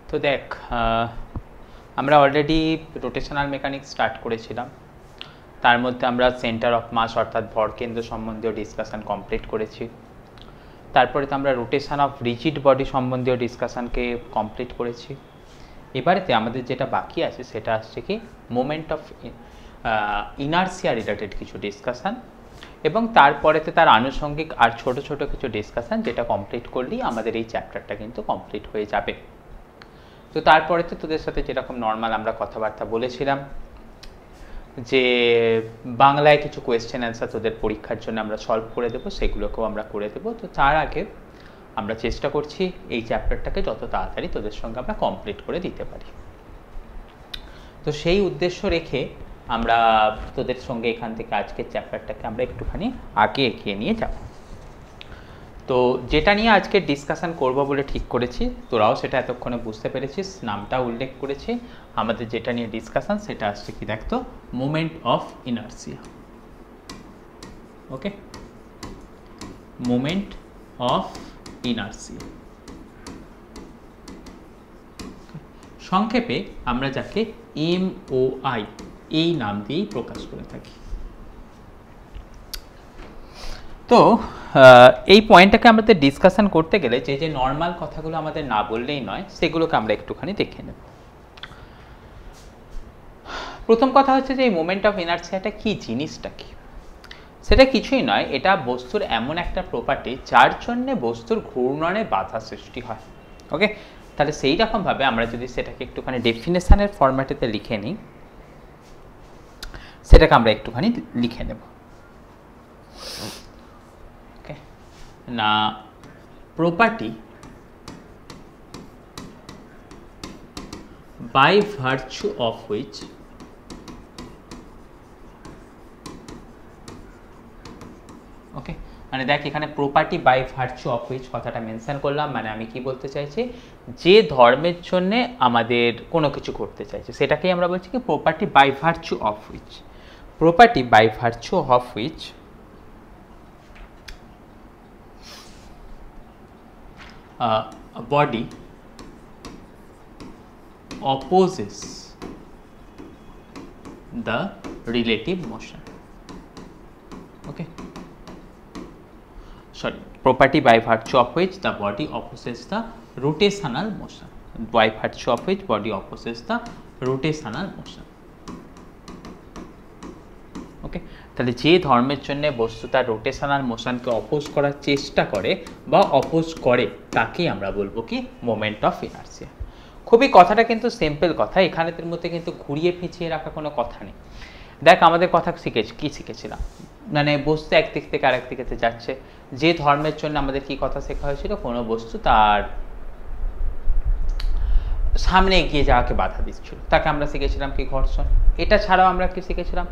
তো দেখ, আমরা অলরেডি রোটেশনাল মেকানিক্স স্টার্ট করেছিলাম। তার মধ্যে আমরা সেন্টার অফ মাস অর্থাৎ ভরকেন্দ্র সম্বন্ধীয় ডিসকাশন কমপ্লিট করেছি। তারপরে তো আমরা রোটেশন অফ রিজিড বডি সম্বন্ধীয় ডিসকাশনকে কমপ্লিট করেছি। এবারেতে আমাদের যেটা বাকি আছে সেটা আসছে কি মোমেন্ট অফ ইনার্সিয়া রিলেটেড কিছু ডিসকাশন, এবং তারপরেতে তার আনুষঙ্গিক আর ছোট ছোট কিছু ডিসকাশন, যেটা কমপ্লিট করলেই আমাদের এই চ্যাপ্টারটা কিন্তু কমপ্লিট হয়ে যাবে। তো তারপরে তো তোদের সাথে যেরকম নর্মাল আমরা কথাবার্তা বলেছিলাম যে বাংলায় কিছু কোয়েশ্চেন অ্যান্সার তোদের পরীক্ষার জন্য আমরা সলভ করে দেবো, সেগুলোকেও আমরা করে দেবো। তো তার আগে আমরা চেষ্টা করছি এই চ্যাপ্টারটাকে যত তাড়াতাড়ি তোদের সঙ্গে আমরা কমপ্লিট করে দিতে পারি। তো সেই উদ্দেশ্য রেখে আমরা তোদের সঙ্গে এখান থেকে আজকের চ্যাপ্টারটাকে আমরা একটুখানি আগে এগিয়ে নিয়ে যাব। তো যেটা নিয়ে আজকে ডিসকাশন করব বলে ঠিক করেছি, তোরাও সেটা এতক্ষণে বুঝতে পেরেছিস, নামটা উল্লেখ করেছি। আমাদের যেটা নিয়ে ডিসকাশন সেটা আসছে কি দেখতো, moment of inertia. Okay, moment of inertia, সংক্ষেপে আমরা যাকে MOI এই নাম দিয়েই প্রকাশ করে থাকি। তো এই পয়েন্টটাকে আমাদের ডিসকাশন করতে গেলে যে যে নর্মাল কথাগুলো আমাদের না বললেই নয়, সেগুলোকে আমরা একটুখানি দেখে নেব। প্রথম কথা হচ্ছে যে এই মোমেন্ট অফ ইনার্সিয়াটা কি, জিনিসটা কি? সেটা কিছুই নয়, এটা বস্তুর এমন একটা প্রপার্টি যার জন্যে বস্তুর ঘূর্ণনে বাধা সৃষ্টি হয়। ওকে, তাহলে সেই রকমভাবে আমরা যদি সেটাকে একটুখানি ডেফিনেশনের ফরম্যাটেতে লিখে নিই, সেটাকে আমরা একটুখানি লিখে নেব। ওকে, না property by virtue of which okay, মানে দেখ এখানে property by virtue of which কথাটা মেনশন করলাম, মানে আমি কি বলতে চাইছি, যে ধর্মের জন্য আমাদের কোনো কিছু করতে চাইছে সেটাকেই আমরা বলছি কি property by virtue of which. Property by virtue of which body opposes the relative motion. Okay, sorry, property by virtue of which the body opposes the rotational motion. By virtue of which body opposes the rotational motion. ওকে, তাহলে যে ধর্মের জন্য বস্তু তার rotational মোশনকে oppose করার চেষ্টা করে বা অপোজ করে, তাকেই আমরা বলবো কি মোমেন্ট অফ ইনার্সিয়া। খুবই কথাটা কিন্তু সিম্পল কথা, এখানের মধ্যে কিন্তু ঘুরিয়ে ফিচিয়ে রাখা কোনো কথা নেই। দেখ আমাদের কথা শিখেছিলাম, মানে বস্তু একদিক থেকে আরেক দিকে যাচ্ছে। যে ধর্মের জন্য আমাদের কি কথা শেখা হয়েছিল, কোনো বস্তু তার সামনে এগিয়ে যাওয়াকে বাধা দিচ্ছিল, তাকে আমরা শিখেছিলাম কি ঘর্ষণ। এটা ছাড়াও আমরা কি শিখেছিলাম,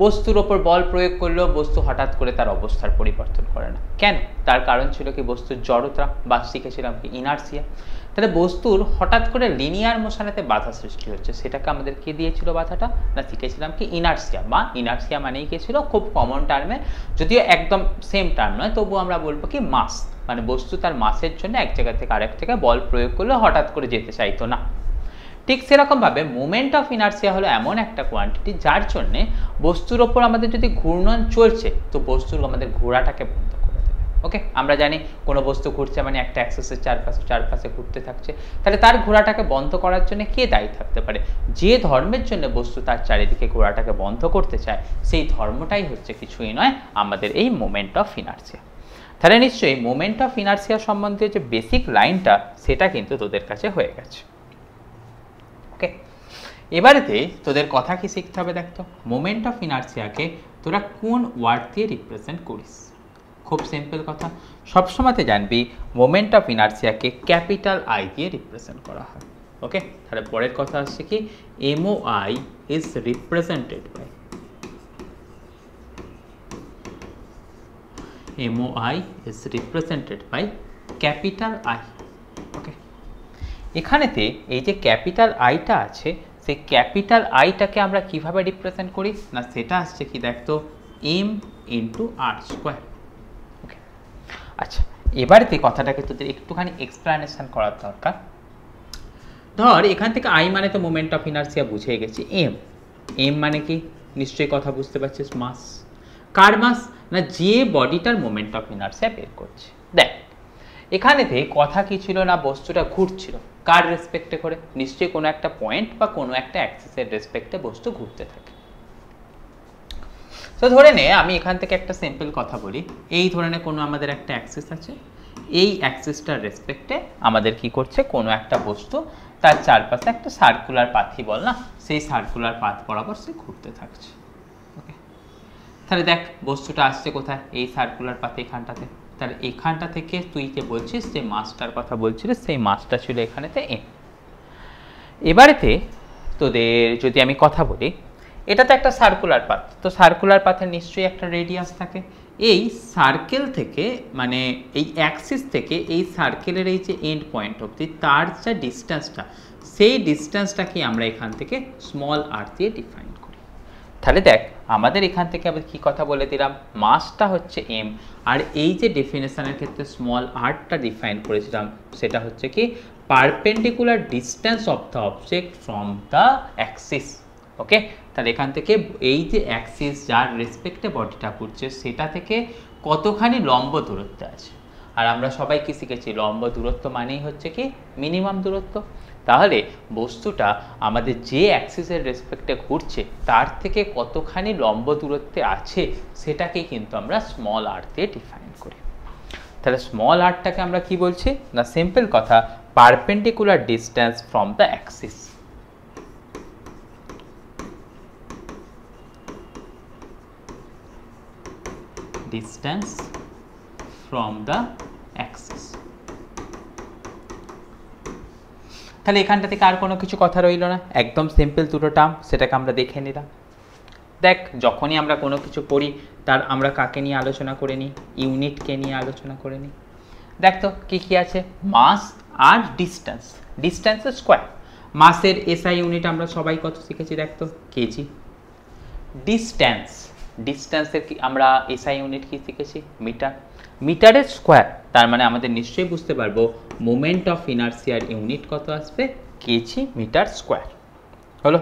বস্তুর ওপর বল প্রয়োগ করলেও বস্তু হঠাৎ করে তার অবস্থার পরিবর্তন করে না। কেন? তার কারণ ছিল কি বস্তুর জড়তা, বা শিখেছিলাম কি ইনার্সিয়া। তাহলে বস্তুর হঠাৎ করে লিনিয়ার মোশনেতে বাধা সৃষ্টি হচ্ছে, সেটাকে আমাদের কি দিয়েছিল বাধাটা, না শিখেছিলাম কি ইনার্সিয়া। বা ইনার্সিয়া মানেই কি ছিল, খুব কমন টার্মে, যদিও একদম সেম টার্ম নয়, তবুও আমরা বলবো কি মাস, মানে বস্তু তার মাসের জন্য এক জায়গা থেকে আরেক জায়গায় বল প্রয়োগ করলে হঠাৎ করে যেতে চাইতো না। ঠিক সেরকমভাবে মোমেন্ট অফ ইনার্সিয়া হলো এমন একটা কোয়ান্টিটি যার জন্যে বস্তুর ওপর আমাদের যদি ঘূর্ণন চলছে, তো বস্তুর আমাদের ঘোরাটাকে বন্ধ করে দেবে। ওকে, আমরা জানি কোনো বস্তু ঘুরছে মানে একটা অ্যাক্সিসের চারপাশে ঘুরতে থাকছে, তাহলে তার ঘোরাটাকে বন্ধ করার জন্য কে দায়ী থাকতে পারে? যে ধর্মের জন্য বস্তু তার চারিদিকে ঘোরাটাকে বন্ধ করতে চায়, সেই ধর্মটাই হচ্ছে কিছুই নয় আমাদের এই মোমেন্ট অফ ইনার্সিয়া। তাহলে নিশ্চয়ই মোমেন্ট অফ ইনার্সিয়া সম্বন্ধে যে বেসিক লাইনটা, সেটা কিন্তু তোদের কাছে হয়ে গেছে। ওকে, এবারেতে তোদের কথা কি শিখতে হবে, দেখতো মোমেন্ট অফ ইনার্সিয়াকে তোরা কোন ওয়ার্ড দিয়ে রিপ্রেজেন্ট করিস। খুব সিম্পল কথা, সবসময়তে জানবি মোমেন্ট অফ ইনার্সিয়াকে ক্যাপিটাল আই দিয়ে রিপ্রেজেন্ট করা হয়। ওকে, তাহলে পরের কথা আসছে কি MOI is represented by MOI is represented by capital I. Okay, এখানেতে এই যে ক্যাপিটাল আইটা আছে, সেই ক্যাপিটাল আইটাকে আমরা কিভাবে রিপ্রেজেন্ট করি, না সেটা আসছে কি দেখতো M × R²। ওকে, আচ্ছা এবারেতে কথাটাকে তোদের একটুখানি এক্সপ্লানেশন করার দরকার। ধর এখান থেকে আই মানে তো মোমেন্ট অফ ইনার্সিয়া বুঝে গেছি। এম, এম মানে কি নিশ্চয়ই কথা বুঝতে পারছিস, মাস। কার মাস? না যে বডিটার মোমেন্ট অফ ইনার্সিয়া বের করছে। দেখ এখানেতে কথা কি ছিল না, বস্তুটা ঘুরছিল কার রেসপেক্টে করে, নিশ্চয়ই কোনো একটা পয়েন্ট বা কোনো একটা অ্যাক্সিসের রেসপেক্টে বস্তু ঘুরতে থাকে। তো ধরে নে আমি এখান থেকে একটা সিম্পল কথা বলি, এই ধরনের কোনো আমাদের একটা অ্যাক্সিস আছে, এই অ্যাক্সিসটার রেসপেক্টে আমাদের কি করছে, কোনো একটা বস্তু তার চারপাশে একটা সার্কুলার পাথই বল না, সেই সার্কুলার পাথ বরাবর সে ঘুরতে থাকছে। ওকে, তাহলে দেখ বস্তুটা আসছে কোথায়, এই সার্কুলার পাথে এখানটাতে। তাহলে এখানটা থেকে তুই কে বলছিস, যে মাসটার কথা বলছিলিস, সেই মাসটা ছিল এখানেতে এম। এবারেতে তোদের যদি আমি কথা বলি, এটা তো একটা সার্কুলার পাথ, তো সার্কুলার পাথের নিশ্চয়ই একটা রেডিয়াস থাকে। এই সার্কেল থেকে মানে এই অ্যাক্সিস থেকে এই সার্কেলের এই যে এন্ড পয়েন্ট অবধি তার যে ডিস্টেন্সটা, সেই ডিস্টেন্সটাকে আমরা এখান থেকে স্মল আর দিয়ে ডিফাইন করি। তাহলে দেখ আমাদের এখান থেকে আবার কী কথা বলে দিলাম, মাসটা হচ্ছে এম, আর এই যে ডেফিনেশনের ক্ষেত্রে স্মল আরটা ডিফাইন করেছিলাম সেটা হচ্ছে কি perpendicular distance of the object from the axis. Okay, তাহলে এখান থেকে এই যে অ্যাক্সিস যার রেসপেক্টে বডিটা ঘুরছে সেটা থেকে কতখানি লম্ব দূরত্বে আছে। আর আমরা সবাই কি শিখেছি, লম্ব দূরত্ব মানেই হচ্ছে কি মিনিমাম দূরত্ব। তাহলে বস্তুটা আমাদের যে অ্যাক্সিসের রেসপেক্টে ঘুরছে তার থেকে কতখানি লম্ব দূরত্বে আছে সেটাকেই কিন্তু আমরা স্মল আর দিয়ে ডিফাইন করি। তাহলে স্মল আরটাকে আমরা কি বলছি না, সিম্পল কথা, perpendicular distance from the Axis. Distance from the Axis. তাহলে এখানটা থেকে আর কোনো কিছু কথা রইল না, একদম সিম্পল দুটো টার্ম, সেটাকে আমরা দেখে নিলাম। দেখ যখনই আমরা কোনো কিছু পড়ি তার আমরা কাকে নিয়ে আলোচনা করে নিই, ইউনিটকে নিয়ে আলোচনা করে নিই। দেখ তো কী কী আছে, মাস আর ডিস্টেন্স, ডিস্টেন্সের স্কোয়ার। মাসের এসআই ইউনিট আমরা সবাই কত শিখেছি, দেখ তো কেজি। ডিস্টেন্স, ডিস্টেন্সের কি আমরা এসআই ইউনিট কি শিখেছি, মিটার। মিটারের স্কোয়ার, তার মানে আমাদের নিশ্চয়ই বুঝতে পারবো মোমেন্ট অফ ইনার্সিয়ার ইউনিট কত আসবে, কেজি মিটার স্কোয়ার। হলো,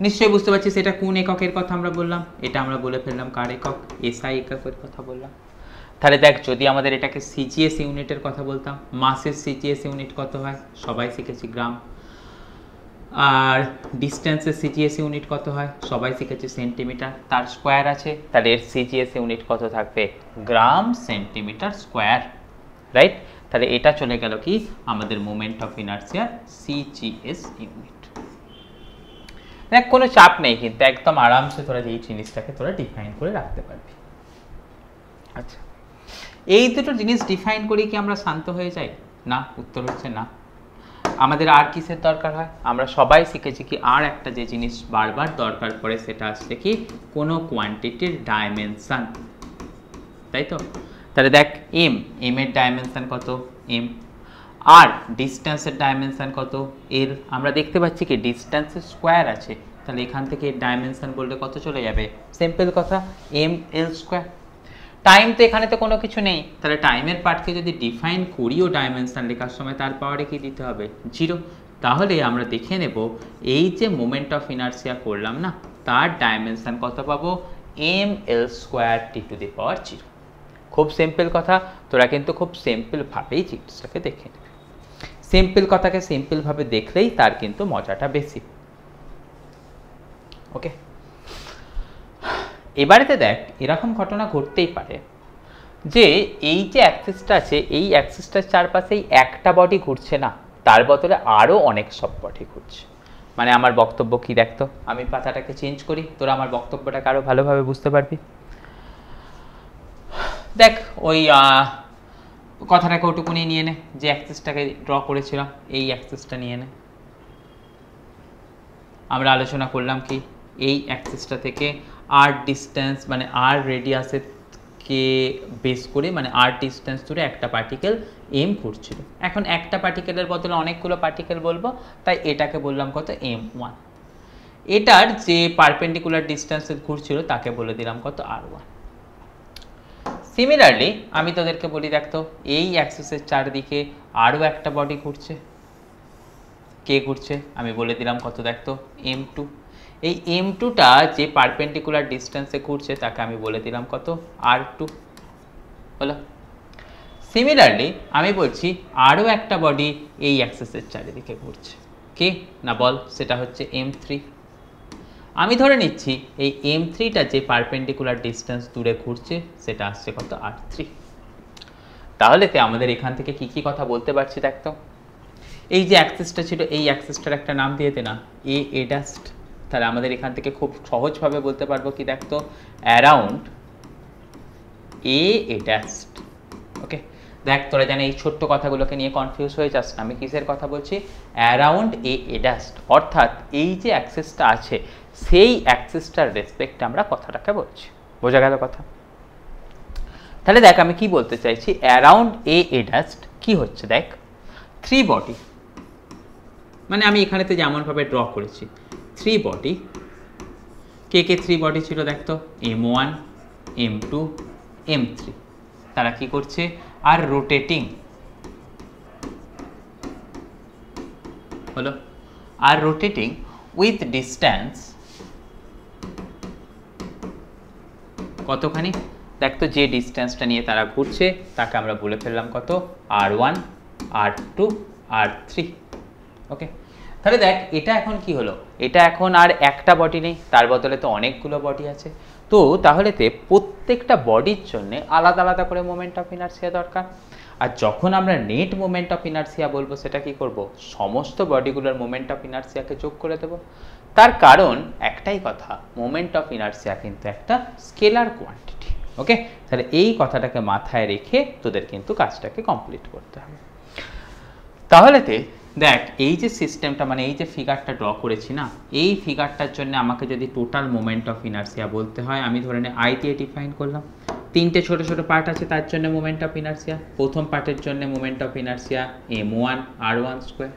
নিশ্চয়ই বুঝতে পারছি সেটা কোন এককের কথা আমরা বললাম, এটা আমরা বলে ফেললাম কার একক, এসআই এককের কথা বললাম। তাহলে দেখ যদি আমাদের এটাকে সিজিএস ইউনিটের কথা বলতাম, মাসের সিজিএস ইউনিট কত হয় সবাই শিখেছি, গ্রাম। আর ডিস্টেন্সের সিজিএস ইউনিট কত হয় সবাই শিখেছি, সেন্টিমিটার। তার স্কোয়ার আছে, তাহলে এর সিজিএস ইউনিট কত থাকবে, গ্রাম সেন্টিমিটার স্কোয়ার, রাইট। তাহলে এটা চলে গেল কি আমাদের মোমেন্ট অফ ইনার্সিয়ার সিজিএস ইউনিট। দেখ কোনো চাপ নেই কিন্তু একদম আরামসে তোরা এই জিনিসটাকে তোরা ডিফাইন করে রাখতে পারবি। আচ্ছা, এই দুটো জিনিস ডিফাইন করে কি আমরা শান্ত হয়ে যাই না? উত্তর হচ্ছে না। আমাদের আর কিসের দরকার হয়, আমরা সবাই শিখেছি কি আর একটা যে জিনিস বারবার দরকার পড়ে সেটা আসছে কি কোনো কোয়ান্টিটির ডাইমেনশন, তাই তো। তাহলে দেখ এম, এম এর ডাইমেনশন কত এম, আর ডিস্টেন্সের ডাইমেনশন কত এল। আমরা দেখতে পাচ্ছি কি ডিস্টেন্সের স্কোয়ার আছে, তাহলে এখান থেকে ডাইমেনশন বললে কত চলে যাবে, সিম্পল কথা এম এল স্কোয়ার। টাইম তো এখানে তো কোনো কিছু নেই, তাহলে টাইমের পার্টকে যদি ডিফাইন করিও ডাইমেনশন লেখার সময় তার পাওয়ারে কি দিতে হবে, জিরো। তাহলে আমরা দেখে নেব এই যে মোমেন্ট অফ ইনার্সিয়া করলাম না, তার ডাইমেনশন কত পাবো, M L square T to the power zero. খুব সিম্পল কথা, তোরা কিন্তু খুব সিম্পলভাবেই জিনিসটাকে দেখে নেবে। সিম্পল কথাকে সিম্পলভাবে দেখলেই তার কিন্তু মজাটা বেশি। ওকে, এবারেতে দেখ এরকম ঘটনা ঘটতেই পারে যে এই যে অ্যাক্সিসটা আছে এই অ্যাক্সিসটার চারপাশেই একটা বডি ঘুরছে না, তার বদলে আরও অনেক সব বডি ঘুরছে। মানে আমার বক্তব্য কি, দেখতো আমি পাতাটাকে চেঞ্জ করি, তোরা আমার বক্তব্যটাকে আরও ভালোভাবে বুঝতে পারবি। দেখ ওই কথাটাকে ওটুকুনি নিয়ে নে, যে অ্যাক্সিসটাকে ড্র করেছিলাম এই অ্যাক্সিসটা নিয়ে নে। আমরা আলোচনা করলাম কি এই অ্যাক্সিসটা থেকে আর ডিস্টেন্স মানে আর রেডিয়াসের কে বেস করে মানে আর ডিস্টেন্স ধরে একটা পার্টিকেল এম ঘুরছিল। এখন একটা পার্টিকেলের বদলে অনেকগুলো পার্টিকেল বলবো, তাই এটাকে বললাম কত m1। এটার যে পারপেন্ডিকুলার ডিস্টেন্সে ঘুরছিল তাকে বলে দিলাম কত r1। সিমিলারলি আমি তোদেরকে বলি দেখতো এই অ্যাক্সিসের চারদিকে আরও একটা বডি ঘুরছে, কে ঘুরছে আমি বলে দিলাম কত, দেখতো m2। এই m2টা যে পারপেন্ডিকুলার ডিস্টেন্সে ঘুরছে তাকে আমি বলে দিলাম কত, r2 হলো। সিমিলারলি আমি বলছি আরও একটা বডি এই অ্যাক্সিসের চারিদিকে ঘুরছে, কে না বল, সেটা হচ্ছে m3। আমি ধরে নিচ্ছি এই m3টা যে পারপেন্ডিকুলার ডিস্টেন্স দূরে ঘুরছে সেটা আসছে কত, r3। তাহলে আমাদের এখান থেকে কি কি কথা বলতে পারছি দেখতো, এই যে অ্যাক্সিসটা ছিল এই অ্যাক্সিসটার একটা নাম দিয়ে দে না, a ডাস্ট। তাহলে আমাদের এখান থেকে খুব সহজভাবে বলতে পারবো কি দেখতো, অ্যারাউন্ড a ডাস্ট। ওকে, দেখ তোরা জানে এই ছোট্ট কথাগুলোকে নিয়ে কনফিউজ হয়ে যাস না, আমি কিসের কথা বলছি, অ্যারাউন্ড a ডাস্ট, অর্থাৎ এই যে অ্যাক্সিসটা আছে সেই অ্যাক্সিসটার রেসপেক্টে আমরা কথাটাকে বলছি। বোঝা গেল কথা? তাহলে দেখ আমি কি বলতে চাইছি, অ্যারাউন্ড a ডাস্ট কি হচ্ছে, দেখ 3 বডি, মানে আমি এখানেতে যেমনভাবে ড্র করেছি 3 বডি। কে 3 বডি ছিল দেখতো, m1 m2 m3। তারা কি করছে, আর রোটেটিং হলো, আর রোটেটিং উইথ ডিস্টেন্স কতখানি, দেখতো যে ডিস্টেন্সটা নিয়ে তারা ঘুরছে তাকে আমরা বলে ফেললাম কত, r1 r2 r3। ওকে, তাহলে দেখ এটা এখন কি হলো, এটা এখন আর একটা বডি নেই, তার বদলে তো অনেকগুলো বডি আছে। তো তাহলে প্রত্যেকটা বডির জন্য আলাদা আলাদা করে মোমেন্ট অফ ইনার্সিয়া দরকার। আর যখন আমরা নেট মোমেন্ট অফ ইনার্সিয়া বলবো সেটা কি করব, সমস্ত বডিগুলোর মোমেন্ট অফ ইনার্সিয়াকে যোগ করে দেব। তার কারণ একটাই কথা, মোমেন্ট অফ ইনার্সিয়া কিন্তু একটা স্কেলার কোয়ান্টিটি। ওকে, তাহলে এই কথাটাকে মাথায় রেখে তোদের কিন্তু কাজটাকে কমপ্লিট করতে হবে। তাহলে দেখ এই যে সিস্টেমটা, মানে এই যে ফিগারটা ড্র করেছি না, এই ফিগারটার জন্য আমাকে যদি টোটাল মোমেন্ট অফ ইনার্সিয়া বলতে হয়, আমি ধরে নে আই দিয়ে ডিফাইন করলাম। 3টে ছোট ছোট পার্ট আছে, তার জন্য মোমেন্ট অফ ইনার্সিয়া। প্রথম পার্টের জন্য moment of inertia m1 r1 square.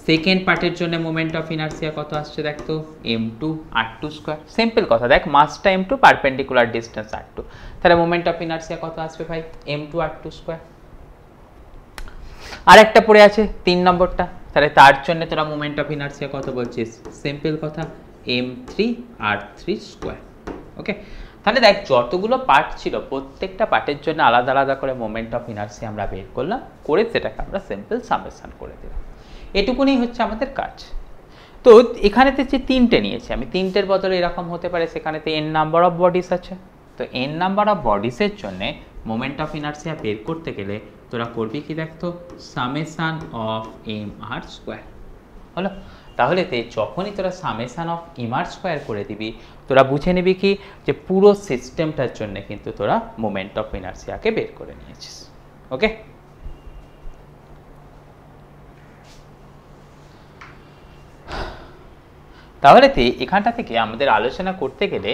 Second পার্টের জন্য মোমেন্ট অফ ইনার্সিয়া কত আসছে দেখতো, m2 r2 স্কোয়ার। সিম্পল কথা, দেখ মাসটা m2, পারপেন্ডিকুলার ডিস্টেন্স r2, তাহলে মোমেন্ট অফ ইনার্সিয়া কত আসবে ভাই, m2 r2 স্কোয়ার। আর একটা পড়ে আছে 3 নম্বরটা, তাহলে তার জন্য তোরা মোমেন্ট অফ ইনার্সিয়া কত বলছিস, সিম্পল কথা m3 r3 স্কোয়ার। ওকে, তাহলে দেখ যতগুলো পার্ট ছিল প্রত্যেকটা পার্টের জন্য আলাদা আলাদা করে মোমেন্ট অফ ইনার্সিয়া আমরা বের করলাম, করে সেটাকে আমরা সিম্পল সামেশন করে দিলাম। এটুকুনি হচ্ছে আমাদের কাজ। তো এখানেতে যে 3টে নিয়েছি আমি, 3টের বদলে এরকম হতে পারে সেখানেতে n নাম্বার অফ বডিস আছে। তো n নাম্বার অফ বডিসের জন্য মোমেন্ট অফ ইনার্সিয়া বের করতে গেলে তোরা করবি কি দেখতো, সামেশন অফ mr স্কোয়ার হলো। তাহলে যখনই তোরা সামেশন অফ mr স্কোয়ার করে দিবি, তোরা বুঝে নিবি কি যে পুরো সিস্টেমটার জন্য কিন্তু তোরা মোমেন্ট অফ ইনার্সিয়াকে বের করে নিয়েছিস। ওকে, তাহলে এখানটা থেকে আমাদের আলোচনা করতে গেলে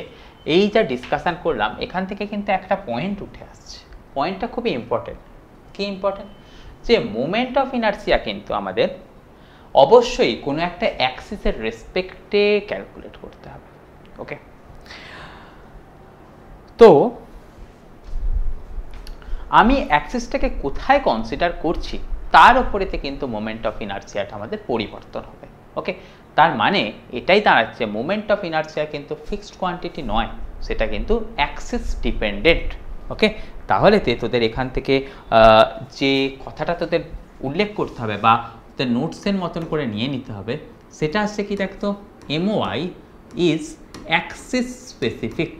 এই যা ডিসকাশন করলাম এখান থেকে কিন্তু একটা পয়েন্ট উঠে আসছে। পয়েন্টটা খুবই ইম্পর্টেন্ট। কি ইম্পর্টেন্ট, যে মোমেন্ট অফ ইনার্সিয়া কিন্তু আমাদের অবশ্যই কোনো একটা অ্যাক্সিসের রেসপেক্টে ক্যালকুলেট করতে হবে। ওকে, তো আমি অ্যাক্সিসটাকে কোথায় কনসিডার করছি তার উপরেতে কিন্তু মোমেন্ট অফ ইনার্সিয়াটা আমাদের পরিবর্তন হবে। ওকে, তার মানে এটাই দাঁড়াচ্ছে মোমেন্ট অফ ইনার্সিয়া কিন্তু ফিক্সড কোয়ান্টিটি নয়, সেটা কিন্তু অ্যাক্সিস ডিপেন্ডেন্ট। ওকে, তাহলে তোদের এখান থেকে যে কথাটা তোদের উল্লেখ করতে হবে বা তোদের নোটসের মতন করে নিয়ে নিতে হবে, সেটা হচ্ছে কি দেখতো, MOI ইজ অ্যাক্সিস স্পেসিফিক।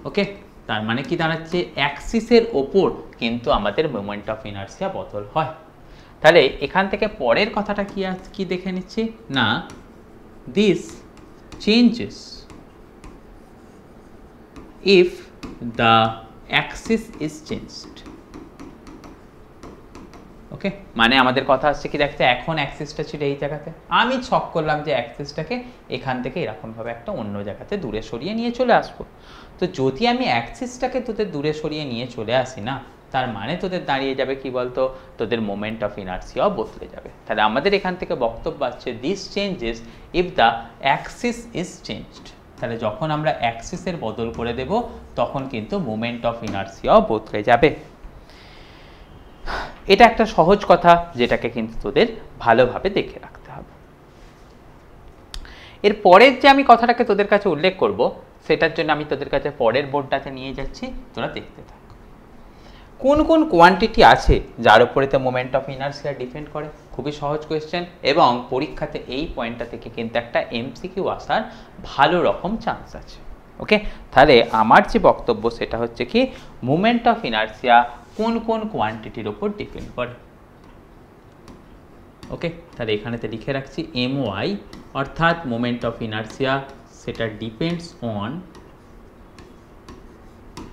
ওকে, তার মানে কি দাঁড়াচ্ছে, অ্যাক্সিসের ওপর কিন্তু আমাদের মোমেন্ট অফ ইনার্সিয়া বদল হয়। তাহলে এখান থেকে পরের কথাটা কি দেখে নিচ্ছি না, this changes if the axis is changed. Okay, মানে আমাদের কথা হচ্ছে কি দেখতে, এখন অ্যাক্সিসটা ছিল এই জায়গাতে, আমি ছক করলাম যে অ্যাক্সিসটাকে এখান থেকে এরকমভাবে একটা অন্য জায়গাতে দূরে সরিয়ে নিয়ে চলে আসবো। তো যদি আমি অ্যাক্সিসটাকে তোদের দূরে সরিয়ে নিয়ে চলে আসি না, তার মানে তোদের দাঁড়িয়ে যাবে কি বলতো, তোদের মোমেন্ট অফ ইনার্সিয়াও বদলে যাবে। তাহলে আমাদের এখান থেকে বক্তব্য আসছে this changes if the axis is changed. তাহলে যখন আমরা অ্যাক্সিসের বদল করে দেব তখন কিন্তু মোমেন্ট অফ ইনার্সিয়াও বদলে যাবে। এটা একটা সহজ কথা, যেটাকে কিন্তু তোদের ভালোভাবে দেখে রাখতে হবে। এর পরের যে আমি কথাটাকে তোদের কাছে উল্লেখ করব, সেটার জন্য আমি তোদের কাছে পরের বোর্ডটাতে নিয়ে যাচ্ছি, তোরা দেখতে থাক। কোন কোন কোয়ান্টিটি আছে যার উপরেতে মোমেন্ট অফ ইনার্সিয়া ডিপেন্ড করে? খুবই সহজ কোয়েশ্চেন, এবং পরীক্ষাতে এই পয়েন্টটা থেকে কিন্তু একটা এমসিকিউ আসার ভালো রকম চান্স আছে। ওকে, তাহলে আমার যে বক্তব্য সেটা হচ্ছে কি, মোমেন্ট অফ ইনার্সিয়া কোন কোন কোয়ান্টিটির উপর ডিপেন্ড করে। ওকে, তাহলে এখানেতে লিখে রাখছি MY, অর্থাৎ মোমেন্ট অফ ইনার্সিয়া সেটা ডিপেন্ডস অন,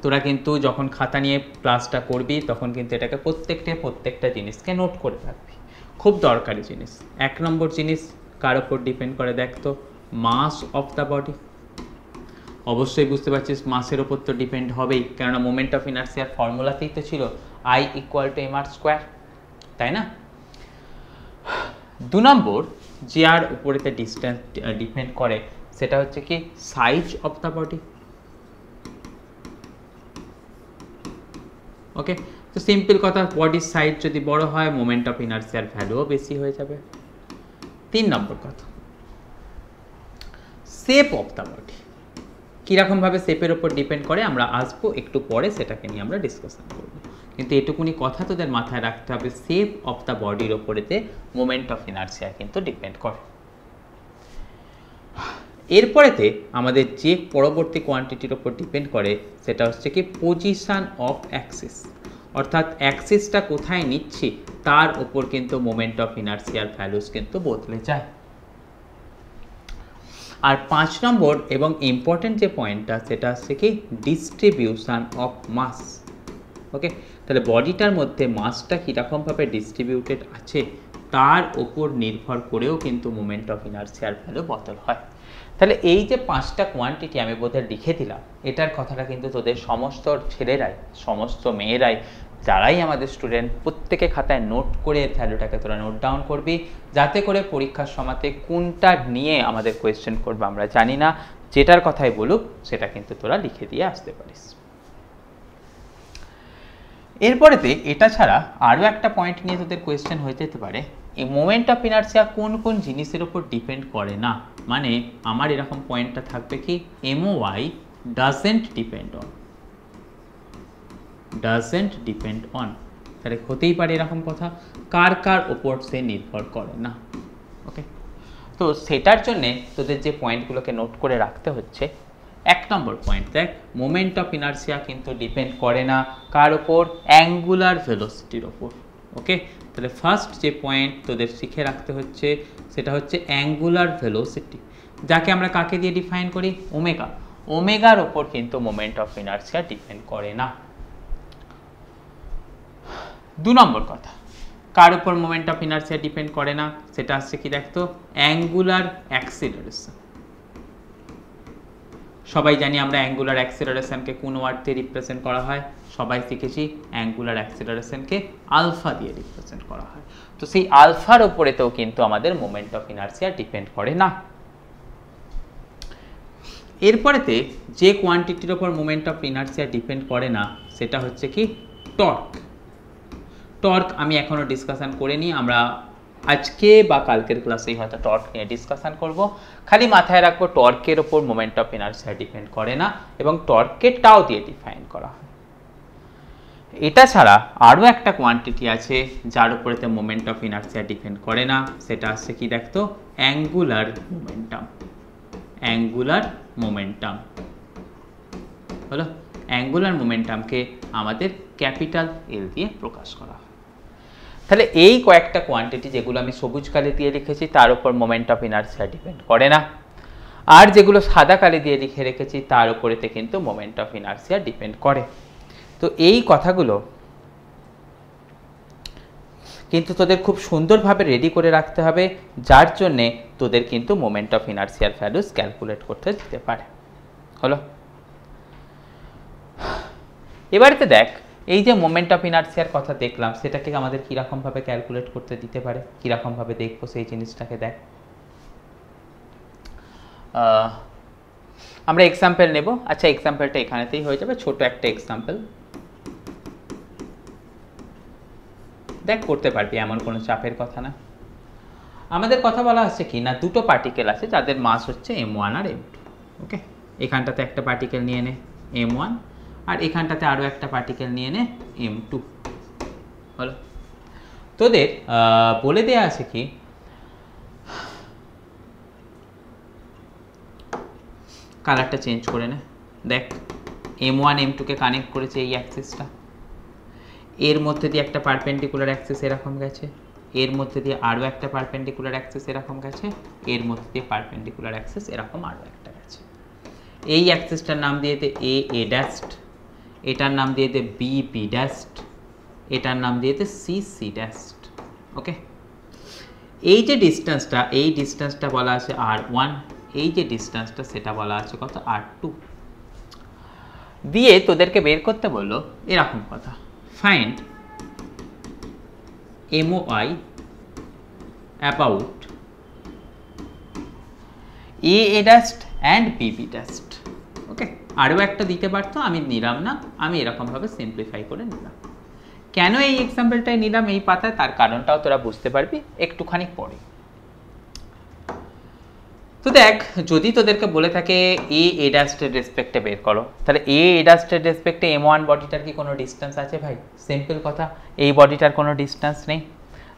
তোরা কিন্তু যখন খাতা নিয়ে ক্লাসটা করবি তখন কিন্তু এটাকে প্রত্যেকটা জিনিসকে নোট করে রাখবি, খুব দরকারি জিনিস। 1 নম্বর জিনিস কার উপর ডিপেন্ড করে দেখ তো, মাস অফ দ্য বডি। অবশ্যই বুঝতে পারছিস মাসের ওপর তো ডিপেন্ড হবেই, কেননা মোমেন্ট অফ ইনার্সিয়ার ফর্মুলাতেই তো ছিল I = mr², তাই না? 2 নম্বর যার উপরেতে ডিস্টেন্স ডিপেন্ড করে সেটা হচ্ছে কি, সাইজ অফ দ্য বডি। ওকে, তো সিম্পল কথা, বডির সাইজ যদি বড় হয় মোমেন্ট অফ ইনার্সিয়ার ভ্যালুও বেশি হয়ে যাবে। 3 নম্বর কথা, শেপ অফ দ্য বডি। কীরকমভাবে শেপের ওপর ডিপেন্ড করে আমরা আসবো একটু পরে, সেটাকে নিয়ে আমরা ডিসকাশন করব, কিন্তু এটুকুনি কথা তোদের মাথায় রাখতে হবে, শেপ অফ দ্য বডির ওপরেতে মোমেন্ট অফ ইনার্সিয়া কিন্তু ডিপেন্ড করে। এরপরেতে আমাদের যে পরবর্তী কোয়ান্টিটির ওপর ডিপেন্ড করে সেটা হচ্ছে কি, পজিশন অফ অ্যাক্সিস, অর্থাৎ অ্যাক্সিসটা কোথায় নিচ্ছি তার ওপর কিন্তু মোমেন্ট অফ ইনার্সিয়ার ভ্যালুস কিন্তু বদলে যায়। আর 5 নম্বর এবং ইম্পর্টেন্ট যে পয়েন্টটা সেটা হচ্ছে কি, ডিস্ট্রিবিউশন অফ মাস। ওকে, তাহলে বডিটার মধ্যে মাসটা কীরকমভাবে ডিস্ট্রিবিউটেড আছে তার ওপর নির্ভর করেও কিন্তু মোমেন্ট অফ ইনার্সিয়ার ভ্যালু বদল হয়। তাহলে এই যে 5টা কোয়ান্টিটি আমি বোধহয় লিখে দিলাম, এটার কথাটা কিন্তু তোদের সমস্ত ছেলেরাই, সমস্ত মেয়েরাই, যারাই আমাদের স্টুডেন্ট, প্রত্যেকে খাতায় নোট করে ভ্যালুটাকে তোরা নোট ডাউন করবি, যাতে করে পরীক্ষার সময়তে কোনটা নিয়ে আমাদের কোয়েশ্চেন করবে আমরা জানি না, যেটার কথাই বলুক সেটা কিন্তু তোরা লিখে দিয়ে আসতে পারিস। এরপরেতে এটা ছাড়া আরও একটা পয়েন্ট নিয়ে তোদের কোয়েশ্চেন হয়ে যেতে পারে, এই মোমেন্ট অফ ইনার্সিয়া কোন কোন জিনিসের উপর ডিপেন্ড করে না। মানে আমার এরকম পয়েন্টটা থাকবে কি, MOI doesn't depend on, doesn't depend on, তাহলে হতেই পারে এরকম কথা, কার কার ওপর সে নির্ভর করে না। ওকে, তো সেটার জন্যে তোদের যে পয়েন্টগুলোকে নোট করে রাখতে হচ্ছে, 1 নম্বর পয়েন্ট দেখ, মোমেন্ট অফ ইনার্সিয়া কিন্তু ডিপেন্ড করে না কার ওপর, অ্যাঙ্গুলার ভেলোসিটির ওপর। ওকে, তাহলে ফার্স্ট যে পয়েন্ট তোদের শিখে রাখতে হচ্ছে সেটা হচ্ছে অ্যাঙ্গুলার ভেলোসিটি, যাকে আমরা কাকে দিয়ে ডিফাইন করি, ওমেগা। ওমেগার ওপর কিন্তু মোমেন্ট অফ ইনার্সিয়া ডিপেন্ড করে না। 2 নম্বর কথা, কার উপর মোমেন্ট অফ ইনার্সিয়া ডিপেন্ড করে না সেটা আসছে কি দেখতো, অ্যাঙ্গুলার অ্যাক্সিলারেশন। সবাই জানি আমরা অ্যাঙ্গুলার অ্যাক্সিলারেশনকে কোন ওয়ার্ড দিয়ে রিপ্রেজেন্ট করা হয়, সবাই শিখেছি অ্যাঙ্গুলার অ্যাক্সিলারেশনকে আলফা দিয়ে রিপ্রেজেন্ট করা হয়। তো সেই আলফার উপরেতেও কিন্তু আমাদের মোমেন্ট অফ ইনার্সিয়া ডিপেন্ড করে না। এরপরেতে যে কোয়ান্টিটির ওপর মোমেন্ট অফ ইনার্সিয়া ডিপেন্ড করে না সেটা হচ্ছে কি, টর্ক। টর্ক আমি এখনও ডিসকাশন করিনি, আমরা আজকে বা কালকের ক্লাসেই হয়তো টর্ক নিয়ে ডিসকাশন করব। খালি মাথায় রাখবো টর্কের ওপর মোমেন্ট অফ ইনার্সিয়া ডিপেন্ড করে না, এবং টর্ককে টাও দিয়ে ডিফাইন করা হয়। এটা ছাড়া আরও একটা কোয়ান্টিটি আছে যার উপরেতে মোমেন্ট অফ ইনার্সিয়া ডিপেন্ড করে না, সেটা আসছে কি দেখতো, অ্যাঙ্গুলার মোমেন্টাম। অ্যাঙ্গুলার মোমেন্টাম হলো, অ্যাঙ্গুলার মোমেন্টামকে আমাদের ক্যাপিটাল এল দিয়ে প্রকাশ করা হয়। তাহলে এই কয়েকটা কোয়ান্টিটি যেগুলো আমি সবুজ কালি দিয়ে লিখেছি তার উপর মোমেন্ট অফ ইনার্সিয়া ডিপেন্ড করে না, আর যেগুলো সাদা কালি দিয়ে লিখে রেখেছি তার উপরেতে কিন্তু মোমেন্ট অফ ইনার্সিয়া ডিপেন্ড করে। তো এই কথাগুলো কিন্তু তোদের খুব সুন্দরভাবে রেডি করে রাখতে হবে, যার জন্যে তোদের কিন্তু মোমেন্ট অফ ইনার্সিয়ার ভ্যালুস ক্যালকুলেট করতে দিতে পারে। হলো, এবারেতে দেখ, এই যে মোমেন্ট অফ ইনার্সিয়ার কথা দেখলাম সেটাকে আমাদের কীরকমভাবে ক্যালকুলেট করতে দিতে পারে, কীরকমভাবে দেখবো সেই জিনিসটাকে দেখ। আমরা এক্সাম্পল নেব। আচ্ছা, এক্সাম্পলটা এখানেতেই হয়ে যাবে, ছোট একটা এক্সাম্পল। দেখ করতে পারবি, এমন কোনো চাপের কথা না। আমাদের কথা বলা হচ্ছে কি না, দুটো পার্টিকেল আছে যাদের মাস হচ্ছে m1 আর m2। ওকে, এখানটাতে একটা পার্টিকেল নিয়ে নে m1, আর এখানটাতে আরও একটা পার্টিকেল নিয়ে নে m2। হলো, তোদের বলে দেয়া আছে কি কালারটা চেঞ্জ করে নে। দেখ m1 m2 কে কানেক্ট করেছে এই অ্যাক্সিসটা, এর মধ্যে দিয়ে একটা পারপেন্ডিকুলার অ্যাক্সিস এরকম গেছে, এর মধ্যে দিয়ে আরও একটা পারপেন্ডিকুলার অ্যাক্সিস এরকম গেছে, এর মধ্যে দিয়ে পারপেন্ডিকুলার অ্যাক্সিস এরকম আরও একটা গেছে। এই অ্যাক্সিসটার নাম দিয়ে দে এ এ ড্যাস্ট, এটার নাম দিয়ে দে বি বি ড্যাস্ট, এটার নাম দিয়ে দে সি সি ড্যাস্ট। ওকে, এই যে ডিস্টেন্সটা, এই ডিস্টেন্সটা বলা আছে r1, এই যে ডিস্টেন্সটা সেটা বলা আছে কত r2। দিয়ে তোদেরকে বের করতে বললো এরকম কথা, find MOI about A dust and BB dust। ওকে, আরও একটা দিতে পারতো, আমি নিলাম না, আমি এরকমভাবে সিম্পলিফাই করে নিলাম। কেন এই এক্সাম্পলটাই নিলাম এই পাতায়, তার কারণটাও তোরা বুঝতে পারবি একটুখানি পরে। তো দেখ, যদি তোদেরকে বলে থাকে এ ডাস্টের রেসপেক্টে বের করো, তাহলে এ ডাস্টের রেসপেক্টে m1 বডিটার কি কোনো ডিস্টেন্স আছে ভাই? সিম্পল কথা, এই বডিটার কোনো ডিস্টেন্স নেই।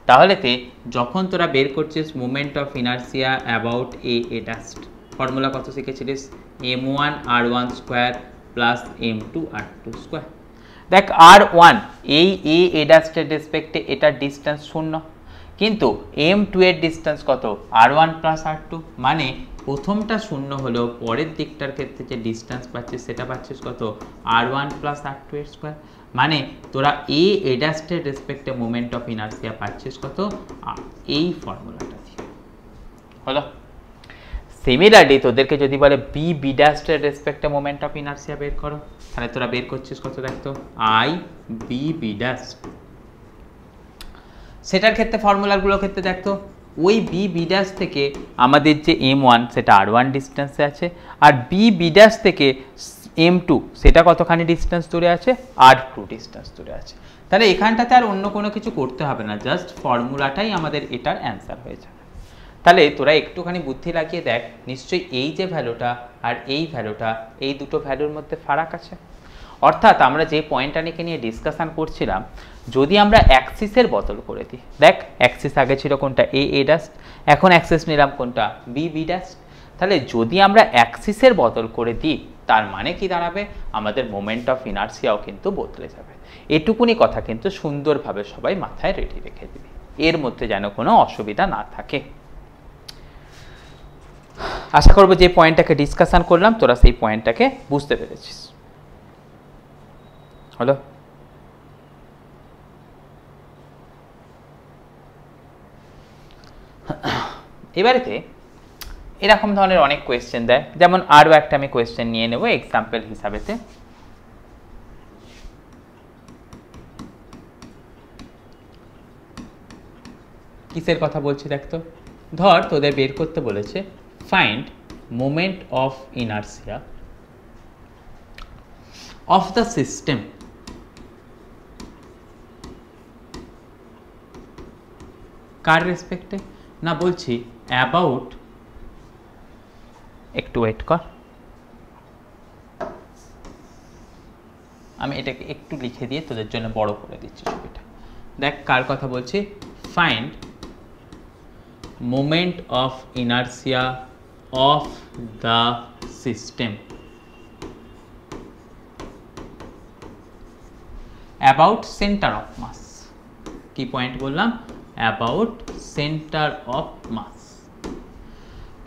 তাহলেতে যখন তোরা বের করছিস moment of inertia about a dust, formula কত শিখেছিলিস? m1 r1 square plus m2 r2 square. দেখ r1 এই এ ডাস্টের রেসপেক্টে এটার ডিস্টেন্স 0, কিন্তু m2 এর ডিস্টেন্স কত? r1 প্লাস r2, মানে প্রথমটা 0 হলেও পরের দিকটার ক্ষেত্রে যে ডিস্টেন্স পাচ্ছিস সেটা পাচ্ছিস কত? r1 প্লাস r2 এর স্কোয়ার। মানে তোরা এ ডাস্টের রেসপেক্টে মোমেন্ট অফ ইনার্সিয়া পাচ্ছিস কত? এই ফর্মুলাটা দিয়ে। হলো, সিমিলারলি তোদেরকে যদি বলে বি ডাস্টের রেসপেক্টে মোমেন্ট অফ ইনার্সিয়া বের করো, তাহলে তোরা বের করছিস কত? দেখতো আই বি ডাস্ট। সেটার ক্ষেত্রে ফর্মুলাগুলোর ক্ষেত্রে দেখতো ওই বি ড্যাশ থেকে আমাদের যে m1 সেটা r1 ডিস্টেন্সে আছে, আর বি ড্যাশ থেকে m2 সেটা কতখানি ডিস্টেন্স দূরে আছে? r2 ডিস্টেন্স দূরে আছে। তাহলে এখানটাতে আর অন্য কোনো কিছু করতে হবে না, জাস্ট ফর্মুলাটাই আমাদের এটার অ্যান্সার হয়ে যাবে। তাহলে তোরা একটুখানি বুদ্ধি লাগিয়ে দেখ, নিশ্চয়ই এই যে ভ্যালুটা আর এই ভ্যালুটা, এই দুটো ভ্যালুর মধ্যে ফারাক আছে। অর্থাৎ আমরা যে পয়েন্টটা নিয়ে ডিসকাশন করছিলাম, যদি আমরা অ্যাক্সিসের বদল করে দিই, দেখ অ্যাক্সিস আগে ছিল কোনটা? এ ডাস্ট, এখন অ্যাক্সিস নিলাম কোনটা? B dash. তাহলে যদি আমরা অ্যাক্সিসের বদল করে দিই, তার মানে কি দাঁড়াবে? আমাদের মোমেন্ট অফ ইনার্সিয়াও কিন্তু বদলে যাবে। এটুকুনি কথা কিন্তু সুন্দরভাবে সবাই মাথায় রেডি রেখে দিবি, এর মধ্যে যেন কোনো অসুবিধা না থাকে। আশা করবো যে পয়েন্টটাকে ডিসকাশন করলাম তোরা সেই পয়েন্টটাকে বুঝতে পেরেছিস। হলো, এবারেতে এরকম ধরনের অনেক কোয়েশ্চেন দেয়, যেমন আরও একটা আমি কোয়েশ্চেন নিয়ে নেব এক্সাম্পল হিসাবেতে। কিসের কথা বলছি দেখতো? ধর তোদের বের করতে বলেছে find moment of inertia of the system কার রেসপেক্টে না, বলছি অ্যাবাউট, একটু ওয়েট কর, আমি এটাকে একটু লিখে দিয়ে তোদের জন্য বড় করে দিচ্ছি ছবিটা। দেখ কার কথা বলছি, find moment of inertia of the system about centre of mass. কি পয়েন্ট বললাম? About centre of mass.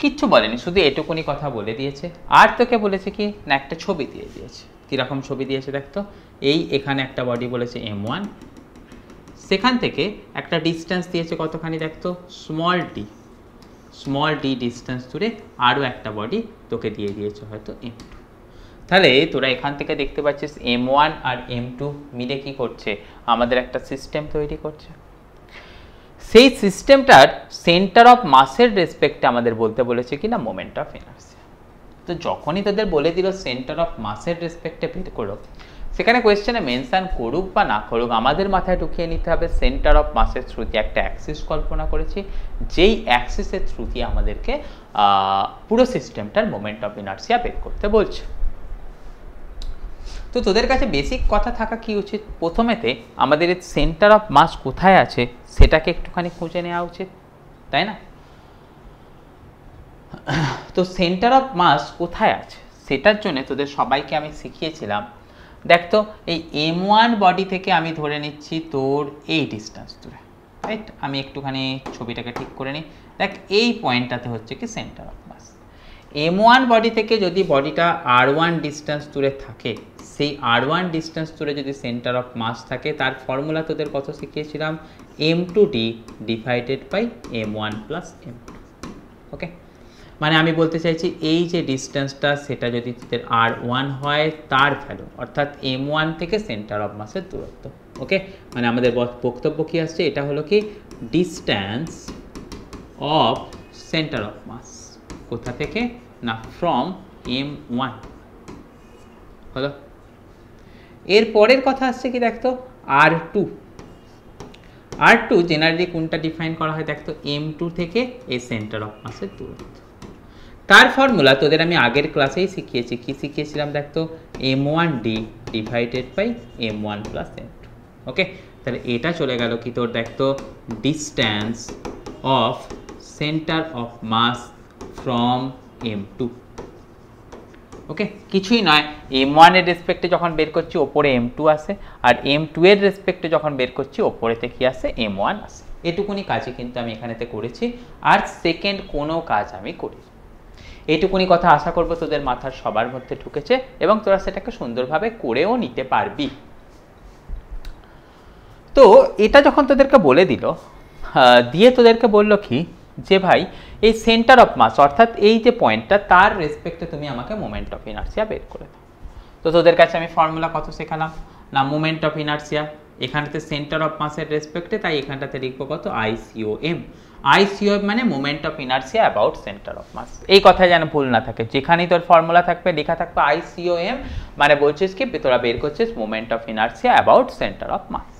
কিচ্ছু বলেনি, শুধু এটুকুনি কথা বলে দিয়েছে। আর তোকে বলেছে কি না, একটা ছবি দিয়ে দিয়েছে। কীরকম ছবি দিয়েছে দেখতো? এই এখানে একটা বডি বলেছে m1, সেখান থেকে একটা ডিস্টেন্স দিয়েছে কতখানি দেখতো? স্মল ডি ডিস্টেন্স দূরে আরও একটা বডি তোকে দিয়ে দিয়েছে হয়তো m2। তাহলে তোরা এখান থেকে দেখতে পাচ্ছিস m1 আর m2 মিলে কি করছে? আমাদের একটা সিস্টেম তৈরি করছে। সেই সিস্টেমটার সেন্টার অফ মাসের রেসপেক্টে আমাদের বলতে বলেছে কি না মোমেন্ট অফ ইনার্সিয়া। তো যখনই তোদের বলে দিল সেন্টার অফ মাসের রেসপেক্টে বের করো, সেখানে কোয়েশ্চেনে মেনশন করুক বা না করুক, আমাদের মাথায় ঢুকিয়ে নিতে হবে সেন্টার অফ মাসের থ্রু দিয়ে একটা অ্যাক্সিস কল্পনা করেছি, যেই অ্যাক্সিসের থ্রু দিয়ে আমাদেরকে পুরো সিস্টেমটার মোমেন্ট অফ ইনার্সিয়া বের করতে বলছে। তো তোদের কাছে বেসিক কথা থাকা কি উচিত, প্রথমেতে আমাদের সেন্টার অফ মাস কোথায় আছে সেটাকে একটুখানি খুঁজে নেওয়া উচিত, তাই না? তো সেন্টার অফ মাস কোথায় আছে সেটার জন্য তোদের সবাইকে আমি শিখিয়েছিলাম, দেখ তো এই M1 বডি থেকে আমি ধরে নিচ্ছি তোর এই ডিস্টেন্স দূরে, রাইট? আমি একটুখানি ছবিটাকে ঠিক করে নিই। দেখ এই পয়েন্টটাতে হচ্ছে কি centre of mass. M1 body থেকে যদি বডিটা R1 ডিস্টেন্স দূরে থাকে, সেই R1 ডিস্টেন্স দূরে যদি সেন্টার অফ মাস থাকে, তার ফর্মুলা তোদের কত শিখিয়েছিলাম, M2D divided by M1 plus M2। Okay, মানে আমি বলতে চাইছি এই যে ডিস্টেন্সটা সেটা যদি তোদের R1 হয় তার ভ্যালু, অর্থাৎ M1 থেকে সেন্টার অফ মাসের দূরত্ব। ওকে, মানে আমাদের বক্তব্য কি আসছে, এটা হলো কি distance of centre of mass, কোথা থেকে না, ফ্রম M1 হলো। এর পরের কথা আসছে কি দেখতো, R2 জেনারেলি কোনটা ডিফাইন করা হয় দেখতো, M2 থেকে এই সেন্টার অফ মাসের দূরত্ব। তার ফর্মুলা তোদের আমি আগের ক্লাসেই শিখিয়েছি, কি শিখিয়েছিলাম দেখতো, M1D divided by M1 plus M2। ওকে, তাহলে এটা চলে গেল কি তোর দেখতো distance of centre of mass from M2। Okay, কিছুই নয়, M1 এর রেসপেক্টে যখন বের করছি ওপরে M2 আসে, আর M2 এর রেসপেক্টে যখন বের করছি ওপরেতে কি আসে, M1 আসে। এটুকুনি কাজই কিন্তু আমি এখানেতে করেছি, আর সেকেন্ড কোনো কাজ আমি করি। এইটুকুনি কথা আশা করবো তোদের মাথার সবার মধ্যে ঢুকেছে এবং তোরা সেটাকে সুন্দরভাবে করেও নিতে পারবি। তো এটা যখন তোদেরকে বলে দিল, দিয়ে তোদেরকে বললো কি যে ভাই এই সেন্টার অফ মাস অর্থাৎ এই যে পয়েন্টটা তার রেসপেক্টে তুমি আমাকে মোমেন্ট অফ ইনার্সিয়া বের করে দাও। তো তোদের কাছে আমি ফর্মুলা কত শেখালাম না, মোমেন্ট অফ ইনার্সিয়া এখানটাতে সেন্টার অফ মাসের রেসপেক্টে, তাই এখানটাতে লিখবো কত, ICOM। ICOM মানে moment of inertia about centre of mass. এই কথায় যেন ভুল না থাকে, যেখানেই তোর ফর্মুলা থাকবে লেখা থাকবে ICOM, মানে বলছিস কি তোরা বের করছিস moment of inertia about centre of mass.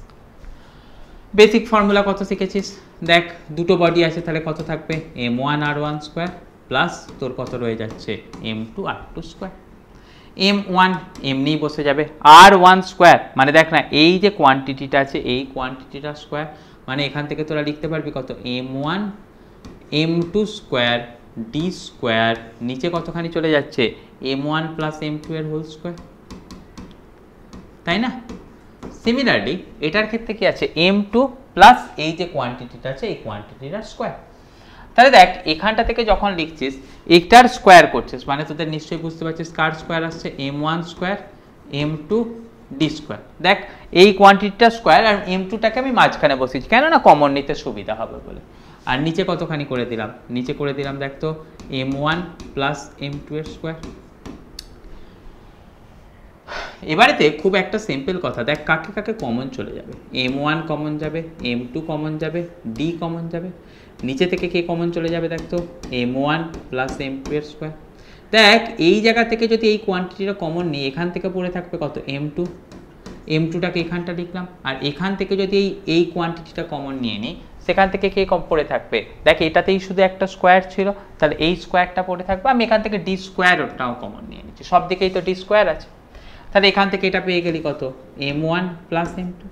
Basic formula কত শিখেছিস দেখ, দুটো বডি আছে তাহলে কত থাকবে, M1 R1 স্কোয়ার প্লাস তোর কত রয়ে যাচ্ছে M2 R2 স্কোয়ার। M1 এমনিই বসে যাবে, R1 স্কোয়ার মানে দেখ না এই যে কোয়ান্টিটিটা আছে এই কোয়ান্টিটিটা স্কোয়ার, মানে এখান থেকে তোরা লিখতে পারবি কত, M1 M2 square D square, নিচে কতখানি চলে যাচ্ছে M1 প্লাস M2 এর হোল স্কোয়ার, তাই না? সিমিলারলি এটার ক্ষেত্রে কি আছে, M2 প্লাস এই যে কোয়ান্টিটিটা আছে এই কোয়ান্টিটিটার স্কোয়ার। তাহলে দেখ এখানটা থেকে যখন লিখছিস একটার স্কোয়ার করছিস, মানে তোদের নিশ্চয়ই বুঝতে পারছিস কার স্কোয়ার আসছে, M1 square M2 D square. দেখ এই কোয়ান্টিটিটা স্কোয়ার আর M2টাকে আমি মাঝখানে বসিয়েছি, কেন না কমন নিতে সুবিধা হবে বলে। আর নিচে কতখানি করে দিলাম, নিচে করে দিলাম দেখ তো M1 প্লাস M2 এর স্কোয়ার। এবারেতে খুব একটা সিম্পল কথা, দেখ কাকে কাকে কমন চলে যাবে, M1 কমন যাবে, M2 কমন যাবে, D কমন যাবে, নিচে থেকে কে কমন চলে যাবে দেখ তো M1 প্লাস M2 এর স্কোয়ার। দেখ এই জায়গা থেকে যদি এই কোয়ান্টিটিটা কমন নিই, এখান থেকে পড়ে থাকবে কত M2, M2টাকে এখানটা লিখলাম, আর এখান থেকে যদি এই কোয়ান্টিটিটা কমন নিয়ে নিই সেখান থেকে কে কম পড়ে থাকবে, দেখ এটাতেই শুধু একটা স্কোয়ার ছিল তাহলে এই স্কোয়ারটা পড়ে থাকবে, আমি এখান থেকে D স্কোয়ার ওটাও কমন নিয়ে নিচ্ছি, সব দিকেই তো D স্কোয়ার আছে, তাহলে এখান থেকে এটা পেয়ে গেলি কত M1 প্লাস M2।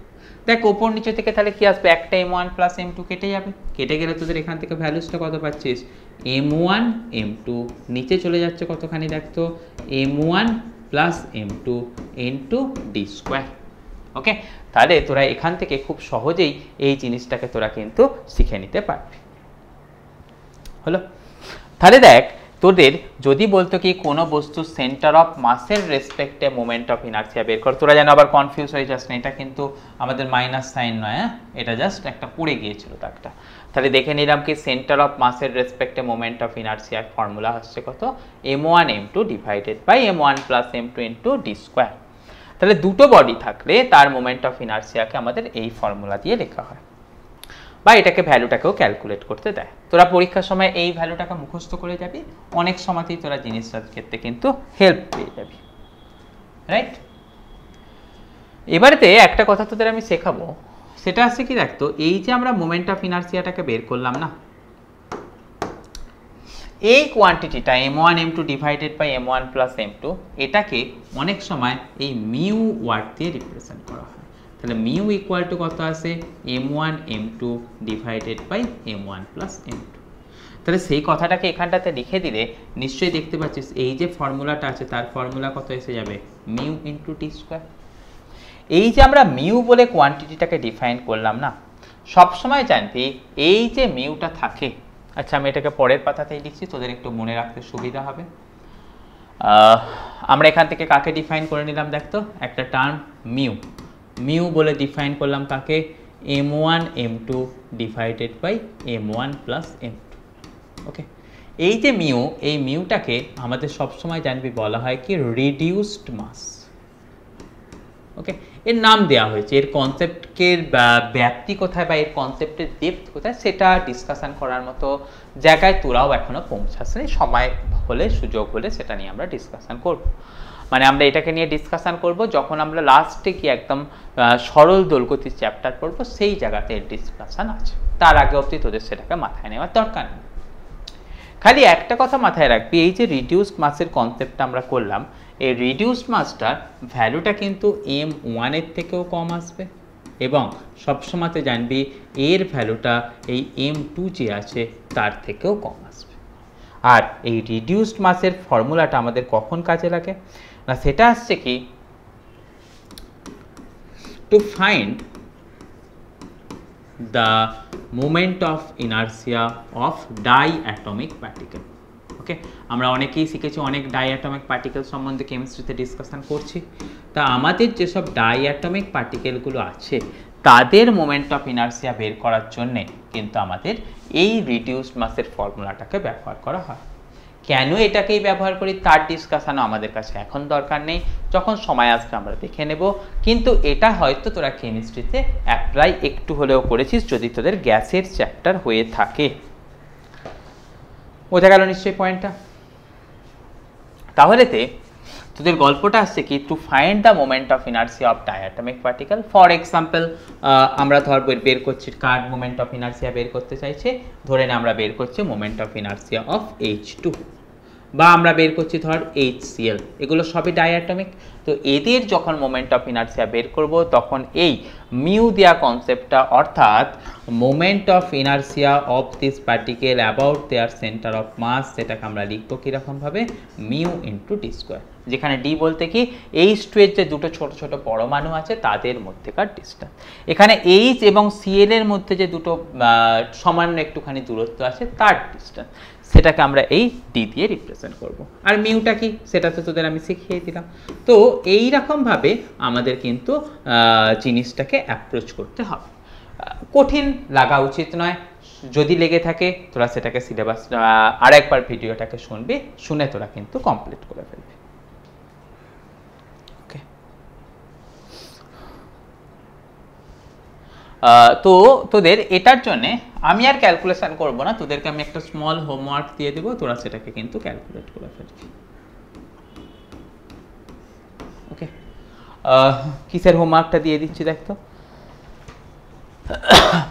দেখ ওপর নিচে থেকে তাহলে কি আসবে, একটা M1 প্লাস M2 কেটে যাবে, কেটে গেলে তোদের এখান থেকে ভ্যালুসটা কত পাচ্ছিস M1 M2, নিচে চলে যাচ্ছে কতখানি দেখ তো M1 plus M2 into D square. Okay, তাহলে তোরা এখান থেকে খুব সহজেই এই জিনিসটাকে তোরা কিন্তু শিখে নিতে পারবি। হলো, তাহলে দেখ তোদের যদি বলতো কি কোনো বস্তু সেন্টার অফ মাসের রেসপেক্টে মোমেন্ট অফ ইনার্সিয়া বের কর, তোরা যেন আবার কনফিউজ হয়ে যাস না, এটা কিন্তু আমাদের মাইনাস সাইন নয়, হ্যাঁ এটা জাস্ট একটা পড়ে গিয়েছিল দাগটা। তাহলে দেখে নিলাম কি সেন্টার অফ মাসের রেসপেক্টে মোমেন্ট অফ ইনার্সিয়ার ফর্মুলা হচ্ছে কত, M1 M2 divided by M1 plus M2 into D square. তাহলে দুটো বডি থাকলে তার মোমেন্ট অফ ইনার্সিয়াকে আমাদের এই ফর্মুলা দিয়ে লেখা হয়, বা এটাকে ভ্যালুটাকেও ক্যালকুলেট করতে দেয়। তোরা পরীক্ষার সময় এই ভ্যালুটাকে মুখস্থ করে যাবি, অনেক সময়তেই তোরা জিনিসটার ক্ষেত্রে কিন্তু হেল্প পেয়ে যাবি, রাইট? এবারেতে একটা কথা তোদের আমি শেখাবো, সেটা আছে কি দেখতো, এই যে আমরা মোমেন্ট অফ ইনার্সিয়াটাকে বের করলাম না, এই কোয়ান্টিটিটা m1 m2 divided by m1 plus m2, এটাকে অনেক সময় এই মিউ ওয়ার্ড দিয়ে রিপ্রেজেন্ট করা হয়। তাহলে মিউ ইকুয়াল টু কত আছে, m1 m2 divided by m1 plus m2। তাহলে সেই কথাটাকে এখানটাতে লিখে দিলে নিশ্চয়ই দেখতে পাচ্ছিস এই যে ফর্মুলাটা আছে তার ফর্মুলা কত এসে যাবে, মিউ ইন্টু টি স্কোয়ার। এই যে আমরা মিউ বলে কোয়ান্টিটিটাকে ডিফাইন করলাম না, সবসময় জানবি এই যে মিউটা থাকে, আচ্ছা আমি এটাকে পরের পাতাতেই লিখছি তোদের একটু মনে রাখতে সুবিধা হবে। আমরা এখান থেকে কাকে ডিফাইন করে নিলাম দেখতো, একটা টার্ম মিউ, মিউ বলে ডিফাইন করলাম কাকে, m1 m2 divided by m1 plus m2। ওকে, এই যে মিউ, এই মিউটাকে আমাদের সবসময় জানবি বলা হয় কি রিডিউসড মাস। ওকে, এর নাম দেওয়া হয়েছে, এর কনসেপ্টের ব্যাপ্তি কোথায় বা এর কনসেপ্টের ডেপথ কোথায় সেটা ডিসকাশন করার মতো জায়গায় তোরাও এখনো পৌঁছাসনি, সময় হলে সুযোগ হলে সেটা নিয়ে আমরা ডিসকাশন করব। মানে আমরা এটাকে নিয়ে ডিসকাশন করব যখন আমরা লাস্টে কি একদম সরল দোলগতির চ্যাপ্টার পড়বো, সেই জায়গাতে এর ডিসকাশন আছে। তার আগে অবধি তোদের সেটাকে মাথায় নেওয়ার দরকার নেই। খালি একটা কথা মাথায় রাখবি, এই যে রিডিউসড মাসের কনসেপ্টটা আমরা করলাম, এই রিডিউসড মাসটার ভ্যালুটা কিন্তু m1 এর থেকেও কম আসবে, এবং সবসময়তে জানবি এর ভ্যালুটা এই m2 যে আছে তার থেকেও কম আসবে। আর এই রিডিউসড মাসের ফর্মুলাটা আমাদের কখন কাজে লাগে না, সেটা আসছে কি, to find the moment of inertia of diatomic particle। ওকে, আমরা অনেকেই শিখেছি, অনেক ডাইঅ্যাটমিক পার্টিকেল সম্বন্ধে কেমিস্ট্রিতে ডিসকাশন করছি। তা আমাদের যেসব ডাইঅ্যাটমিক পার্টিকেলগুলো আছে তাদের মোমেন্ট অফ ইনার্সিয়া বের করার জন্যে কিন্তু আমাদের এই রিডিউসড মাসের ফর্মুলাটাকে ব্যবহার করা হয়। কেন এটাকেই ব্যবহার করি তার ডিসকাশনও আমাদের কাছে এখন দরকার নেই, যখন সময় আসবে আমরা দেখে নেব। কিন্তু এটা হয়তো তোরা কেমিস্ট্রিতে অ্যাপ্লাই একটু হলেও করেছিস যদি তোদের গ্যাসের চ্যাপ্টার হয়ে থাকে। বোঝা গেল নিশ্চয়ই পয়েন্টটা? তাহলেতে তোদের গল্পটা আসছে কি, to find the moment of inertia of diatomic particle. For example আমরা ধর বের করছি কার মোমেন্ট অফ ইনার্সিয়া বের করতে চাইছে, ধরে না আমরা বের করছি moment of inertia of H2, বা আমরা বের করছি ধর HCl, এগুলো সবই ডায়াটমিক। তো এদের যখন মোমেন্ট অফ ইনার্সিয়া বের করব তখন এই মিউ দেয়া কনসেপ্টটা, অর্থাৎ moment of inertia of this particle about their centre of mass, সেটাকে আমরা লিখবো কীরকমভাবে, মিউ ইন্টু টি স্কোয়ার, যেখানে ডি বলতে কি H2 এর যে দুটো ছোট ছোট পরমাণু আছে তাদের মধ্যেকার ডিস্টেন্স, এখানে H এবং Cl এর মধ্যে যে দুটো সামান্য একটুখানি দূরত্ব আছে তার ডিস্টেন্স, সেটাকে আমরা এই ডি দিয়ে রিপ্রেজেন্ট করব। আর মিউটা কি সেটা তো তোদের আমি শিখিয়ে দিলাম। তো এই রকমভাবে আমাদের কিন্তু জিনিসটাকে অ্যাপ্রোচ করতে হবে, কঠিন লাগা উচিত নয়। যদি লেগে থাকে তোরা সেটাকে সিলেবাস আর একবার ভিডিওটাকে শুনবি, শুনে তোরা কিন্তু কমপ্লিট করে ফেলবি। ওকে, তো তোদের এটার জন্যে আমি আর ক্যালকুলেশন করব না, তোদেরকে আমি একটা স্মল হোমওয়ার্ক দিয়ে দেবো, তোরা সেটাকে কিন্তু ক্যালকুলেট করে ফেলবি। ওকে, কিসের হোমওয়ার্কটা দিয়ে দিচ্ছি দেখতো।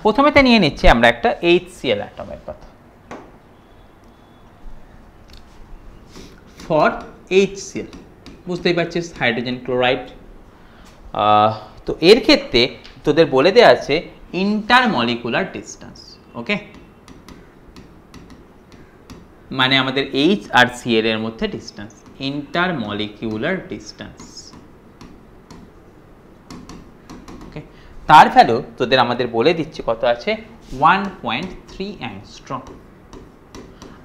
প্রথমেতে নিয়ে নিচ্ছি আমরা একটা HCl অ্যাটমের কথা। ফর HCl বুঝতেই পারছিস হাইড্রোজেন ক্লোরাইড। তো এর ক্ষেত্রে তোদের বলে দেওয়া আছে ইন্টারমলিকুলার ডিস্টেন্স। ওকে, মানে আমাদের H আর Cl এর মধ্যে ডিস্টেন্স, ইন্টারমলিকুলার ডিস্টেন্স। ওকে, তার ভ্যালু তোদের আমাদের বলে দিচ্ছি কত আছে, 1.3 অ্যাংস্ট্রম।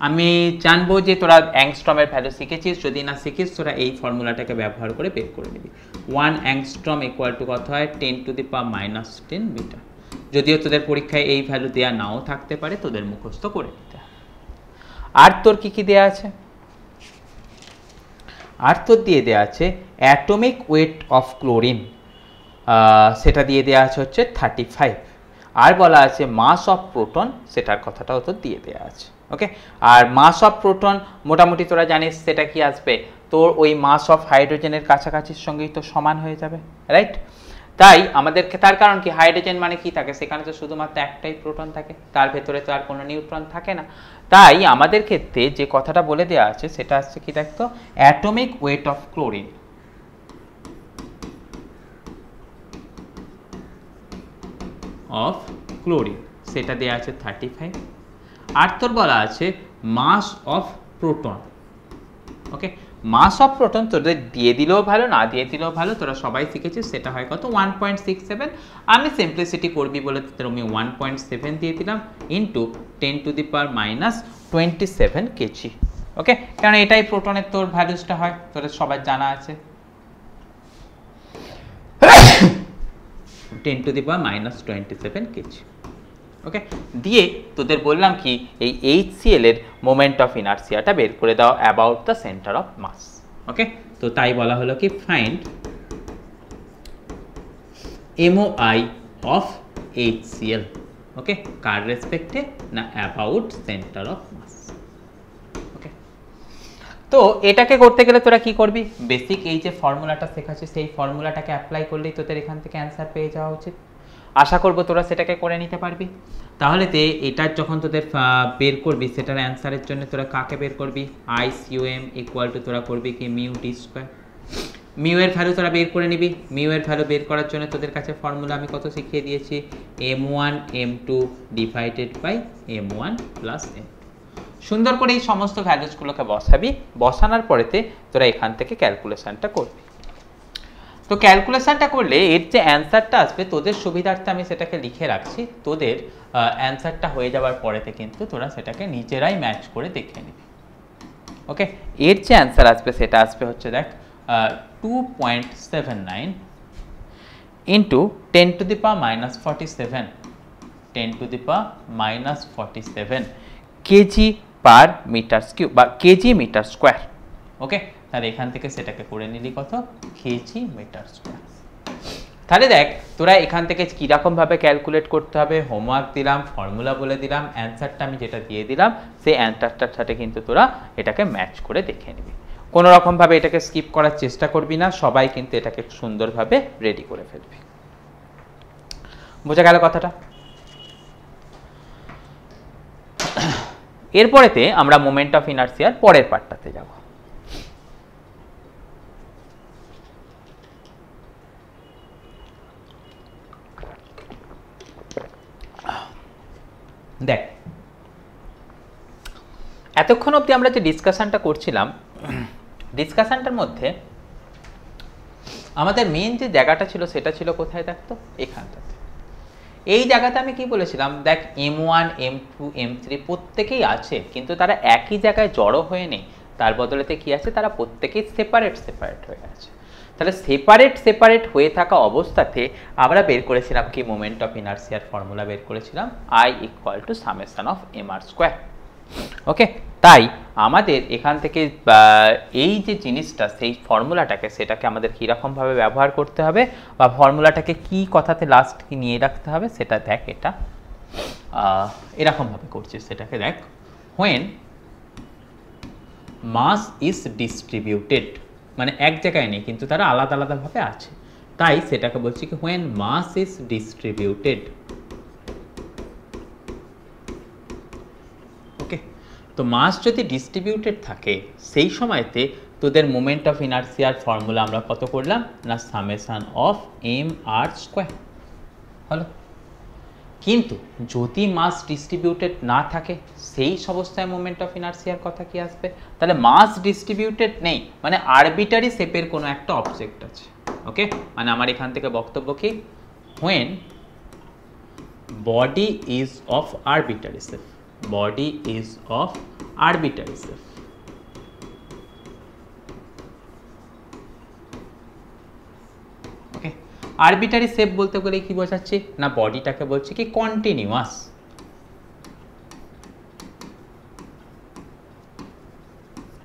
আমি জানবো যে তোরা অ্যাংস্ট্রমের ভ্যালু শিখেছিস, যদি না শিখিস তোরা এই ফর্মুলাটাকে ব্যবহার করে বের করে নিবি। 1 অ্যাংস্ট্রম ইকুয়াল টু কত হয়, 10⁻⁻10 মিটার। যদিও তোদের পরীক্ষায় এই ভ্যালু দেওয়া নাও থাকতে পারে, তোদের মুখস্থ করে নিতে হবে। আর তোর কি কি দেওয়া আছে, আর তোর দিয়ে দেওয়া আছে অ্যাটমিক ওয়েট অফ ক্লোরিন, সেটা দিয়ে দেওয়া আছে হচ্ছে 35। আর বলা আছে মাস অফ প্রোটন, সেটার কথাটাও তোর দিয়ে দেওয়া আছে। ওকে, আর মাস অফ প্রোটন মোটামুটি তোরা জানিস সেটা কি আসবে, তোর ওই মাস অফ হাইড্রোজেনের কাছাকাছির সঙ্গেই তো সমান হয়ে যাবে, রাইট? তাই আমাদেরকে, তার কারণ কি, হাইড্রোজেন মানে কি থাকে, সেখানে তো শুধুমাত্র একটাই প্রোটন থাকে, তার ভেতরে তো আর কোনো নিউট্রন থাকে না। তাই আমাদের ক্ষেত্রে যে কথাটা বলে দেওয়া আছে সেটা হচ্ছে কি দেখতো, অ্যাটমিক ওয়েট অফ ক্লোরিন সেটা দেওয়া আছে 35, আর তোর বলা আছে mass of proton. Okay, mass of proton তোদের দিয়ে দিলেও ভালো, না দিয়ে দিলেও ভালো, তোরা সবাই শিখেছিস, সেটা হয় কত 1.67। আমি সিম্পলিসিটি করবি বলে তোদের আমি 1.7 দিয়ে দিলাম ইন্টু 10⁻27 কেজি। ওকে, কারণ এটাই প্রোটনের তোর ভ্যালুসটা হয়, তোদের সবার জানা আছে 10⁻27 কেজি। ওকে, দিয়ে তোদের বললাম কি, এই HCl এর মোমেন্ট অফ ইনার্সিয়াটা বের করে দাও about the centre of mass. Okay, তো তাই বলা হলো কি, find MOI of HCl। Okay, কার রেসপেক্টে, না about centre of mass. Okay, তো এটাকে করতে গেলে তোরা কি করবি, বেসিক এই যে ফর্মুলাটা শেখাচ্ছিস সেই ফর্মুলাটাকে অ্যাপ্লাই করলেই তোদের এখান থেকে অ্যান্সার পেয়ে যাওয়া উচিত। আশা করবো তোরা সেটাকে করে নিতে পারবি। তাহলে এটার যখন তোদের বের করবি, সেটার অ্যান্সারের জন্য তোরা কাকে বের করবি, ICUM ইকুয়াল টু তোরা করবি কি মিউ ডি স্কোয়ার। মিউ এর ভ্যালু তোরা বের করে নিবি। মিউ এর ভ্যালু বের করার জন্য তোদের কাছে ফর্মুলা আমি কত শিখিয়ে দিয়েছি, m1 m2 divided by m1 plus m2। সুন্দর করে এই সমস্ত ভ্যালুসগুলোকে বসাবি, বসানোর পরেতে তোরা এখান থেকে ক্যালকুলেশনটা করবি। তো ক্যালকুলেশনটা করলে এর যে অ্যান্সারটা আসবে, তোদের সুবিধার্থে আমি সেটাকে লিখে রাখছি, তোদের অ্যান্সারটা হয়ে যাওয়ার পরেতে কিন্তু তোরা সেটাকে নিজেরাই ম্যাচ করে দেখে নিবি। ওকে, এর যে অ্যান্সার আসবে সেটা আসবে হচ্ছে দেখ 2.79 into 10⁻47 10⁻47 KG per metre cube বা কেজি মিটার স্কোয়ার। ওকে, তাহলে এখান থেকে সেটাকে করে নিলি কত, কেজি মিটার স্কোয়ার। তাহলে দেখ তোরা এখান থেকে কীরকমভাবে ক্যালকুলেট করতে হবে, হোমওয়ার্ক দিলাম, ফর্মুলা বলে দিলাম, অ্যান্সারটা আমি যেটা দিয়ে দিলাম সেই অ্যান্সারটার সাথে কিন্তু তোরা এটাকে ম্যাচ করে দেখে নিবি। কোনো রকমভাবে এটাকে স্কিপ করার চেষ্টা করবি না, সবাই কিন্তু এটাকে সুন্দরভাবে রেডি করে ফেলবি। বোঝা গেল কথাটা? এরপরেতে আমরা মোমেন্ট অফ ইনার্সিয়ার পরের পার্টটাতে যাব। দেখ, এতক্ষণ অবধি আমরা যে ডিসকাশনটা করছিলাম, ডিসকাশনটার মধ্যে আমাদের মেন যে জায়গাটা ছিল সেটা ছিল কোথায়, দেখতো এখানটাতে। এই জায়গাতে আমি কি বলেছিলাম, দেখ M1 M2 M3 প্রত্যেকেই আছে, কিন্তু তারা একই জায়গায় জড়ো হয়ে নেই, তার বদলেতে কি আছে, তারা প্রত্যেকেই সেপারেট সেপারেট হয়ে আছে। তাহলে সেপারেট সেপারেট হয়ে থাকা অবস্থাতে আমরা বের করেছিলাম কি, মোমেন্ট অফ ইনার্সিয়ার ফর্মুলা বের করেছিলাম I equal to summation of mr square. Okay, তাই আমাদের এখান থেকে এই যে জিনিসটা, সেই ফর্মুলাটাকে, সেটাকে আমাদের কীরকমভাবে ব্যবহার করতে হবে বা ফর্মুলাটাকে কি কথাতে লাস্ট কি নিয়ে রাখতে হবে সেটা দেখ। এটা এরকমভাবে করছিস, সেটাকে দেখ, হোয়েন মাস ইজ ডিস্ট্রিবিউটেড, মানে এক জায়গায় নেই কিন্তু তারা আলাদা আলাদাভাবে আছে, তাই সেটাকে বলছি কি, হোয়েন মাস ইজ ডিস্ট্রিবিউটেড। ওকে, তো মাস যদি ডিস্ট্রিবিউটেড থাকে সেই সময়তে তোদের মোমেন্ট অফ ইনার্সিয়ার ফর্মুলা আমরা কত করলাম, না সামেশন অফ mr স্কোয়ার হলো। কিন্তু যদি মাস ডিস্ট্রিবিউটেড না থাকে সেই অবস্থায় মোমেন্ট অফ ইনার্সিয়ার কথা কি আসবে, তাহলে মাস ডিস্ট্রিবিউটেড নেই মানে আরবিটারি শেপের কোনো একটা অবজেক্ট আছে। ওকে, মানে আমার এখান থেকে বক্তব্য কি, when body is of arbitrary shape, body is of arbitrary shape। Okay, arbitrary shape বলতে গেলে কি বোঝাচ্ছি, না বডিটাকে বলছি কি কন্টিনিউয়াস।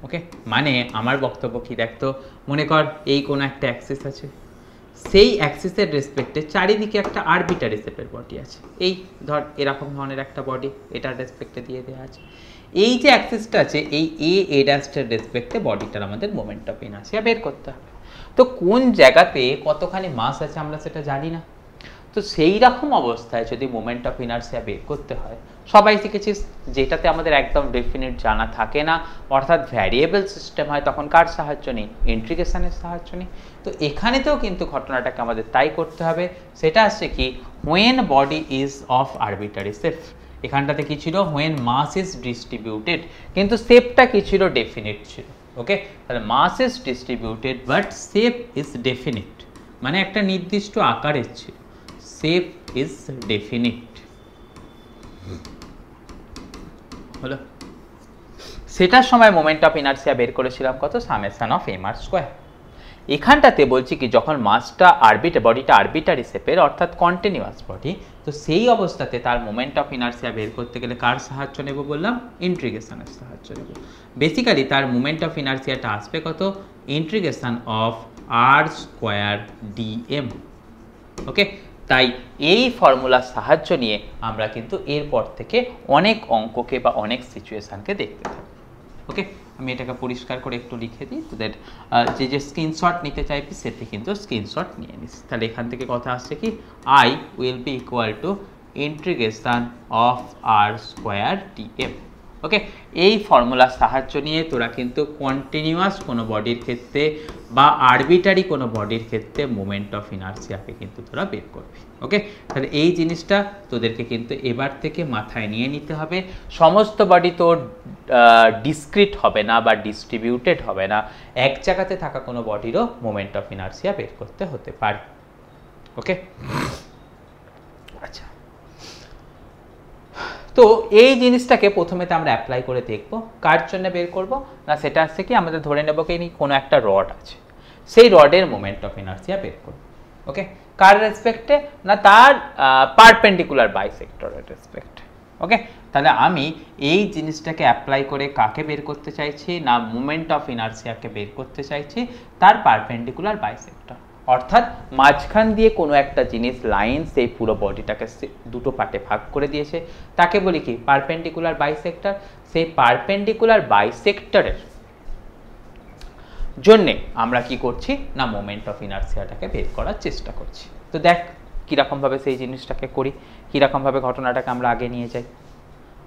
ওকে, মানে আমার বক্তব্য কি, দেখতো মনে কর এই কোন একটা অ্যাক্সিস আছে, সেই অ্যাক্সিসের রেসপেক্টে চারিদিকে একটা আরবিটারি শেপের বডি আছে, এই ধর এরকম ধরনের একটা বডি এটার রেসপেক্টে দিয়ে দেওয়া আছে। এই যে অ্যাক্সিসটা আছে এই এ ড্যাশের রেসপেক্টে বডিটার আমাদের মোমেন্ট অফ ইনার্সিয়া বের করতে হবে। তো কোন জায়গাতে কতখানি মাস আছে আমরা সেটা জানি না। তো সেই রকম অবস্থায় যদি মোমেন্ট অফ ইনার্সিয়া বের করতে হয়, সবাই শিখেছিস যেটাতে আমাদের একদম ডেফিনিট জানা থাকে না, অর্থাৎ ভ্যারিয়েবল সিস্টেম হয়, তখন কার সাহায্য নেই? ইন্টিগ্রেশনের সাহায্য নেই। তো এখানেতেও কিন্তু ঘটনাটাকে আমাদের তাই করতে হবে। সেটা আসছে কি, when body is of arbitrary shape. এখানটাতে কি ছিল? হোয়েন মাস ইজ ডিস্ট্রিবিউটেড, কিন্তু শেপটা কি ছিল? ডেফিনিট ছিল। ওকে, তাহলে mass is distributed but shape is definite, মানে একটা নির্দিষ্ট আকারের ছিল, শেপ ইজ ডেফিনিট। হলো, সেটার সময় মোমেন্ট অফ ইনার্সিয়া বের করেছিলাম কত? Summation of M R square. এখানটাতে বলছি কি, যখন মাসটা বডিটা আরবিটারি শেপের অর্থাৎ কন্টিনিউয়াস বডি, তো সেই অবস্থাতে তার মোমেন্ট অফ ইনার্সিয়া বের করতে গেলে কার সাহায্য নেব বললাম? ইন্টিগ্রেশনের সাহায্য নেব। বেসিক্যালি তার মোমেন্ট অফ ইনার্সিয়াটা আসবে কত? Integration of r square dm. Okay, তাই এই ফর্মুলার সাহায্য নিয়ে আমরা কিন্তু এরপর থেকে অনেক অঙ্ককে বা অনেক সিচুয়েশানকে দেখতে থাকবো। ওকে, আমি এটাকে পরিষ্কার করে একটু লিখে দিই, তোদের যে স্ক্রিনশট নিতে চাইবি সেটি কিন্তু স্ক্রিনশট নিয়ে নিস। তাহলে এখান থেকে কথা আসছে কি, I will be equal to integration of r square dm. Okay, এই ফর্মুলার সাহায্য নিয়ে তোরা কিন্তু কন্টিনিউয়াস কোনো বডির ক্ষেত্রে বা আরবিটারি কোনো বডির ক্ষেত্রে মোমেন্ট অফ ইনার্সিয়াকে কিন্তু তোরা বের করবি। ওকে, তাহলে এই জিনিসটা তোদেরকে কিন্তু এবার থেকে মাথায় নিয়ে নিতে হবে। সমস্ত বডি তোর ডিসক্রিট হবে না বা ডিস্ট্রিবিউটেড হবে না, এক জায়গাতে থাকা কোনো বডিরও মোমেন্ট অফ ইনার্সিয়া বের করতে হতে পারে। ওকে, আচ্ছা, তো এই জিনিসটাকে প্রথমে তো আমরা অ্যাপ্লাই করে দেখব। কার জন্য বের করব না, সেটা আসছে কি, আমাদের ধরে নেব কি কোনো একটা রড আছে, সেই রডের মোমেন্ট অফ ইনার্সিয়া বের করব। ওকে, কার রেসপেক্টে না, তার পারপেন্ডিকুলার বাইসেক্টরের রেসপেক্টে। ওকে, তাহলে আমি এই জিনিসটাকে অ্যাপ্লাই করে কাকে বের করতে চাইছি না, মোমেন্ট অফ ইনার্সিয়াকে বের করতে চাইছি তার পারপেন্ডিকুলার বাইসেক্টর, অর্থাৎ মাঝখান দিয়ে কোনো একটা জিনিস লাইন সেই পুরো বডিটাকে দুটো পার্টে ভাগ করে দিয়েছে, তাকে বলি কি পারপেন্ডিকুলার বাইসেক্টর। সেই পারপেন্ডিকুলার বাইসেক্টরের জন্যে আমরা কি করছি না, মোমেন্ট অফ ইনার্সিয়াটাকে বের করার চেষ্টা করছি। তো দেখ কীরকমভাবে সেই জিনিসটাকে করি, কীরকমভাবে ঘটনাটাকে আমরা আগে নিয়ে যাই।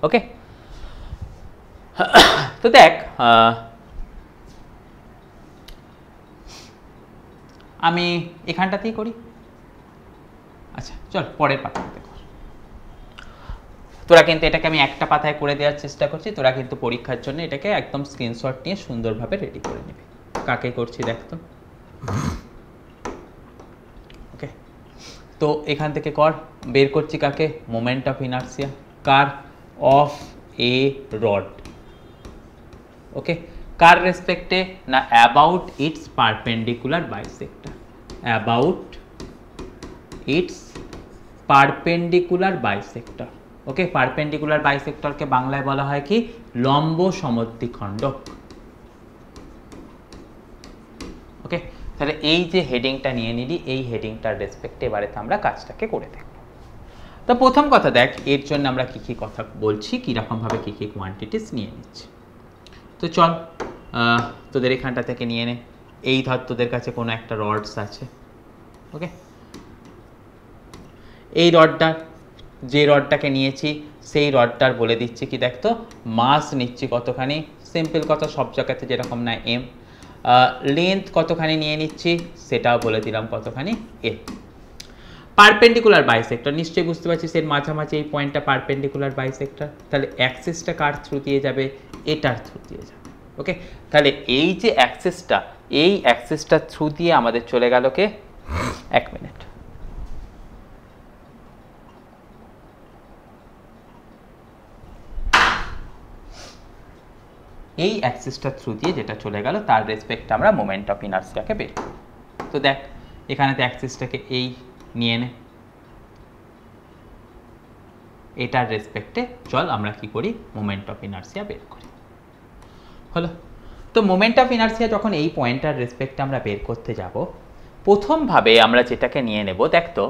ওকে, তো দেখ আমি এখানটাতেই করি। আচ্ছা চল পরের পাতাতে কর। তোরা কিন্তু এটাকে আমি একটা পাতায় করে দেওয়ার চেষ্টা করছি, তোরা কিন্তু পরীক্ষার জন্য এটাকে একদম স্ক্রিনশট নিয়ে সুন্দরভাবে রেডি করে নিবি। কাকে করছি দেখ তো। ওকে, তো এখান থেকে কর, বের করছি কাকে, মোমেন্ট অফ ইনার্সিয়া কার, অফ এ রড। ওকে, কার রেসপেক্টে না, about its perpendicular bisector, about its perpendicular bisector. Okay, perpendicular বাইসেক্টরকে বাংলায় বলা হয় কি, লম্ব সমদ্বিখণ্ডক। ওকে, তাহলে এই যে হেডিংটা নিয়ে নিলি, এই হেডিংটার রেসপেক্টে এবারে আমরা কাজটাকে করে দেখব। তো প্রথম কথা দেখ, এর জন্য আমরা কি কি কথা বলছি, কীরকমভাবে কী কী কোয়ান্টিটিস নিয়ে নিচ্ছি। তো চল তোদের এখানটা থেকে নিয়ে নে। এই ধর তোদের কাছে কোনো একটা রডস আছে। ওকে, এই রডটা, যে রডটাকে নিয়েছি সেই রডটার বলে দিচ্ছি কি, দেখ তো মাস নিচ্ছি কতখানি, সিম্পল কথা, সব জায়গাতে যেরকম না এম। লেন্থ কতখানি নিয়ে নিচ্ছি সেটাও বলে দিলাম কতখানি, এল। পারপেন্ডিকুলার বাইসেক্টর নিশ্চয়ই বুঝতে পারছিস, এর মাঝামাঝি এই পয়েন্টটা পারপেন্ডিকুলার বাইসেক্টর, তাহলে অ্যাক্সিসটা কার থ্রু দিয়ে যাবে, এটার থ্রু দিয়ে যাবে। ওকে, তাহলে এই যে অ্যাক্সিসটা, এই অ্যাক্সিসটার থ্রু দিয়ে আমাদের চলে গেল কে, এক মিনিট, এই অ্যাক্সিসটার থ্রু দিয়ে যেটা চলে গেল তার রেসপেক্টে আমরা মোমেন্ট অফ ইনার্সিয়াকে বের করব। তো দেখ এখানে তো অ্যাক্সিসটাকে এই নিয়ে নে, এটার রেসপেক্টে চল আমরা কি করি, মোমেন্ট অফ ইনার্সিয়া বের করি। হলো, তো মোমেন্ট অফ ইনার্সিয়া যখন এই পয়েন্টটার রেসপেক্টে আমরা বের করতে যাব, প্রথমভাবে আমরা যেটাকে নিয়ে নেব, দেখ তো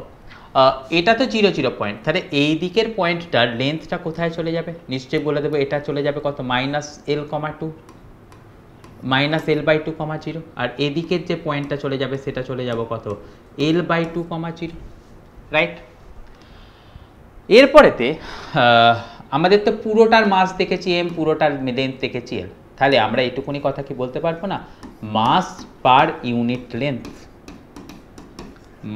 এটা তো 0 0 পয়েন্ট, তাহলে এই দিকের পয়েন্টটার লেন্থটা কোথায় চলে যাবে, নিশ্চয়ই বলে দেবো, এটা চলে যাবে কত, -L, 2। Minus L by two comma zero, আর এদিকের যে পয়েন্টটা চলে যাবে সেটা চলে যাব কত, L by two comma zero, right. এরপরেতে আমাদের তো পুরোটার মাস দেখেছি এম, পুরোটার লেন্থ দেখেছি এল, তাহলে আমরা এটুকুনি কথা কি বলতে পারবো না, মাস পার ইউনিট লেন্থ,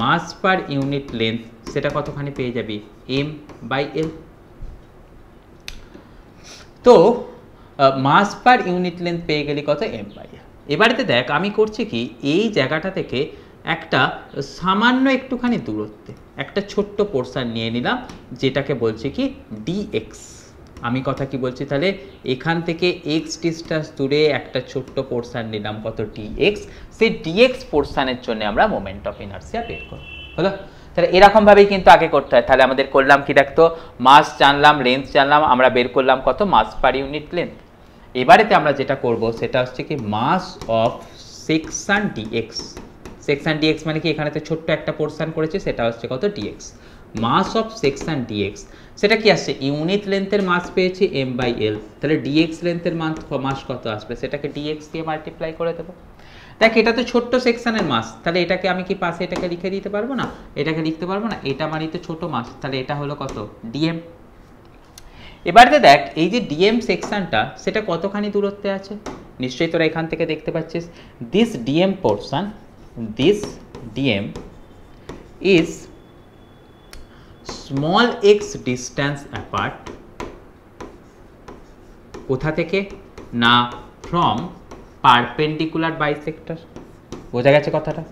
মাস পার ইউনিট লেন্থ সেটা কতখানি পেয়ে যাবি, এম বাই এল। তো মাস পার ইউনিট লেন্থ পেয়ে গেলি কত, এম বাই এল। এবারেতে দেখ আমি করছি কি, এই জায়গাটা থেকে একটা সামান্য একটুখানি দূরত্বে একটা ছোট্ট পোর্শন নিয়ে নিলাম, যেটাকে বলছি কি ডিএক্স। আমি কথা কি বলছি তাহলে, এখান থেকে এক্স ডিস্টেন্স দূরে একটা ছোট্ট পোর্শন নিলাম কত, ডিএক্স। সেই ডিএক্স পোর্শনের জন্য আমরা মোমেন্ট অফ ইনার্সিয়া বের করব, হলো? তাহলে এরকমভাবেই কিন্তু আগে করতে হয়। তাহলে আমাদের করলাম কি, দেখতো মাস জানলাম, লেন্থ জানলাম, আমরা বের করলাম কত, মাস পার ইউনিট লেন্থ। এবারেতে আমরা যেটা করব সেটা হচ্ছে কি mass of section dx. Section dx মানে কি, এখানেতে ছোট্ট একটা পোর্শন করেছে, সেটা হচ্ছে কত, D X. Mass of section D X সেটা কি আসছে, ইউনিট লেন্থের মাস পেয়েছি এম বাই এল, তাহলে ডিএক্স লেন্থের মাস কত আসবে, সেটাকে ডিএক্স দিয়ে মাল্টিপ্লাই করে দেবো। দেখ এটা তো ছোট্ট সেকশনের মাস, তাহলে এটাকে আমি কি পাশে এটাকে লিখে দিতে পারবো না, এটাকে লিখতে পারবো না, এটা মানে তো ছোট মাস, তাহলে এটা হলো কত, ডিএম। এবারে দেখ এই যে ডিএম সেকশনটা সেটা কতখানি দূরত্বে আছে, নিশ্চয়ই তোরা এখান থেকে দেখতে পাচ্ছিস, this DM portion, this DM is small x distance apart, কোথা থেকে না, ফ্রম পারপেন্ডিকুলার বাইসেক্টর। বোঝা গেছে কথাটা?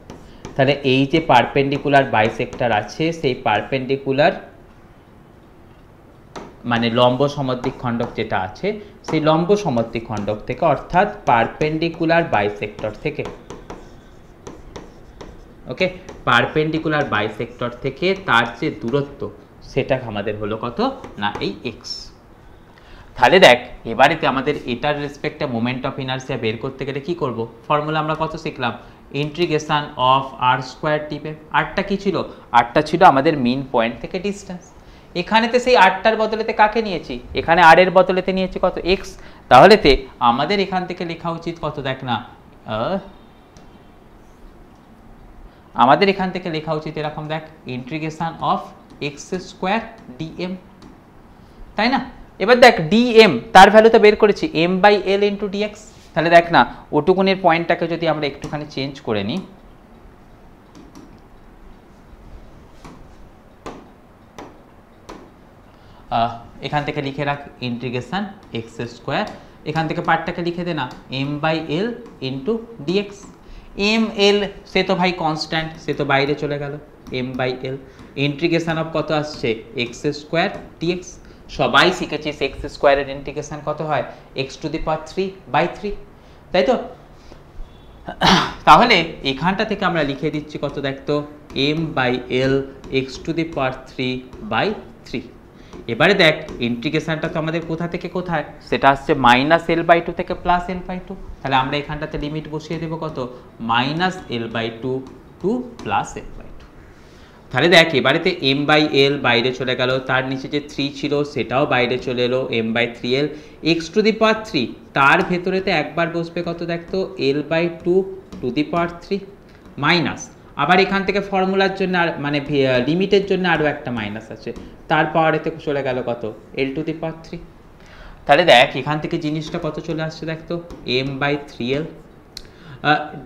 তাহলে এই যে পারপেন্ডিকুলার বাইসেক্টর আছে, সেই পারপেন্ডিকুলার মানে লম্ব সমদ্বিখণ্ডক যেটা আছে, সেই লম্ব সমদ্বিখণ্ডক থেকে, অর্থাৎ পারপেন্ডিকুলার বাইসেক্টর থেকে, ওকে, পারপেন্ডিকুলার বাইসেক্টর থেকে তার যে দূরত্ব সেটা আমাদের হলো কত না, এই এক্স। তাহলে দেখ এবারেতে আমাদের এটার রেসপেক্টে মোমেন্ট অফ ইনার্সিয়া বের করতে গেলে কি করব, ফর্মুলা আমরা কত শিখলাম, ইন্টিগ্রেশন অফ আর স্কোয়ার টিপে। আরটা কি ছিল, আরটা ছিল আমাদের মিন পয়েন্ট থেকে ডিস্টেন্স। এখানেতে সেই আরটার বদলেতে কাকে নিয়েছি, এখানে আর এর বদলেতে নিয়েছি কত, এক্স। তাহলেতে আমাদের এখান থেকে লেখা উচিত কত, দেখ না আমাদের এখান থেকে লেখা উচিত এরকম, দেখ integration of x square DM, তাই না? এবার দেখ ডিএম তার ভ্যালু তো বের করেছি M by L into dx. তাহলে দেখ না ওটুকুনের পয়েন্টটাকে যদি আমরা একটুখানি চেঞ্জ করে নিই, এখান থেকে লিখে রাখ ইন্টিগ্রেশন এক্স স্কোয়ার, এখান থেকে পার্টটাকে লিখে দে না M by L into dx. M L সে তো ভাই কনস্ট্যান্ট, সে তো বাইরে চলে গেল, M by L integration of কত আসছে, এক্স স্কোয়ার ডিএক্স। সবাই শিখেছিস এক্স স্কোয়ারের ইন্টিগ্রেশন কত হয়, এক্স টু দি পাওয়ার 3/3, তাই তো? তাহলে এখানটা থেকে আমরা লিখে দিচ্ছি কত, দেখতো M by L x to the power 3/3। এবারে দেখ ইন্টিগ্রেশনটা তো আমাদের কোথা থেকে কোথায়, সেটা আসছে মাইনাস এল বাই টু থেকে প্লাস এল বাই টু। তাহলে আমরা এখানটাতে লিমিট বসিয়ে দেবো কত, minus L by two to plus L by two. তাহলে দেখ এবারেতে এম বাই এল বাইরে চলে গেল, তার নিচে যে 3 ছিল সেটাও বাইরে চলে এলো, M by 3l x to the power 3, তার ভেতরেতে একবার বসবে কত, দেখতো L by two to the power 3 minus, আবার এখান থেকে ফর্মুলার জন্য আর মানে লিমিটের জন্য আরও একটা মাইনাস আছে, তার পাওয়ারেতে চলে গেল কত, এল টু দি পাওয়ার 3। তাহলে দেখ এখান থেকে জিনিসটা কত চলে আসছে, দেখতো এম বাই 3l,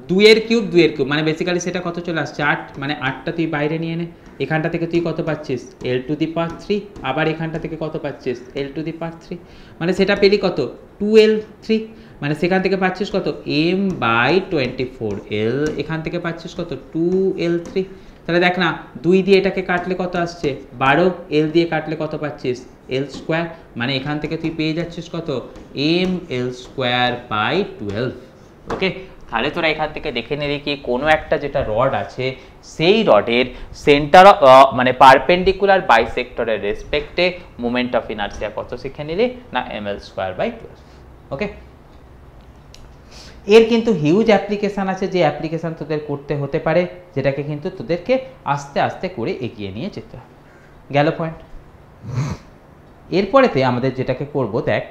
2 এর কিউব মানে বেসিক্যালি সেটা কত চলে আসছে 8, মানে 8টা তুই বাইরে নিয়ে নে, এখানটা থেকে তুই কত পাচ্ছিস, এল টু দি পাওয়ার 3, আবার এখানটা থেকে কত পাচ্ছিস, এল টু দি পাওয়ার 3, মানে সেটা পেলি কত 2l3, মানে সেখান থেকে পাচ্ছিস কত এম বাই 24l, এখান থেকে পাচ্ছিস কত 2l3। তাহলে দেখ না 2 দিয়ে এটাকে কাটলে কত আসছে 12, এল দিয়ে কাটলে কত পাচ্ছিস এল স্কোয়ার, মানে এখান থেকে তুই পেয়ে যাচ্ছিস কত এম এল স্কোয়ার বাই 12। ওকে, তাহলে তোরা এখান থেকে দেখে নিবি কি কোনো একটা যেটা রড আছে সেই রডের সেন্টার মানে পারপেন্ডিকুলার বাইসেক্টরের রেসপেক্টে মোমেন্ট অফ ইনার্সিয়া কত শিখে নিলি না এম এল স্কোয়ার বাই 12। ওকে, এর কিন্তু হিউজ অ্যাপ্লিকেশান আছে, যে অ্যাপ্লিকেশান তোদের করতে হতে পারে, যেটাকে কিন্তু তোদেরকে আস্তে আস্তে করে এগিয়ে নিয়ে যেতে হবে। গেল পয়েন্ট। এরপরেতে আমাদের যেটাকে করব, দেখ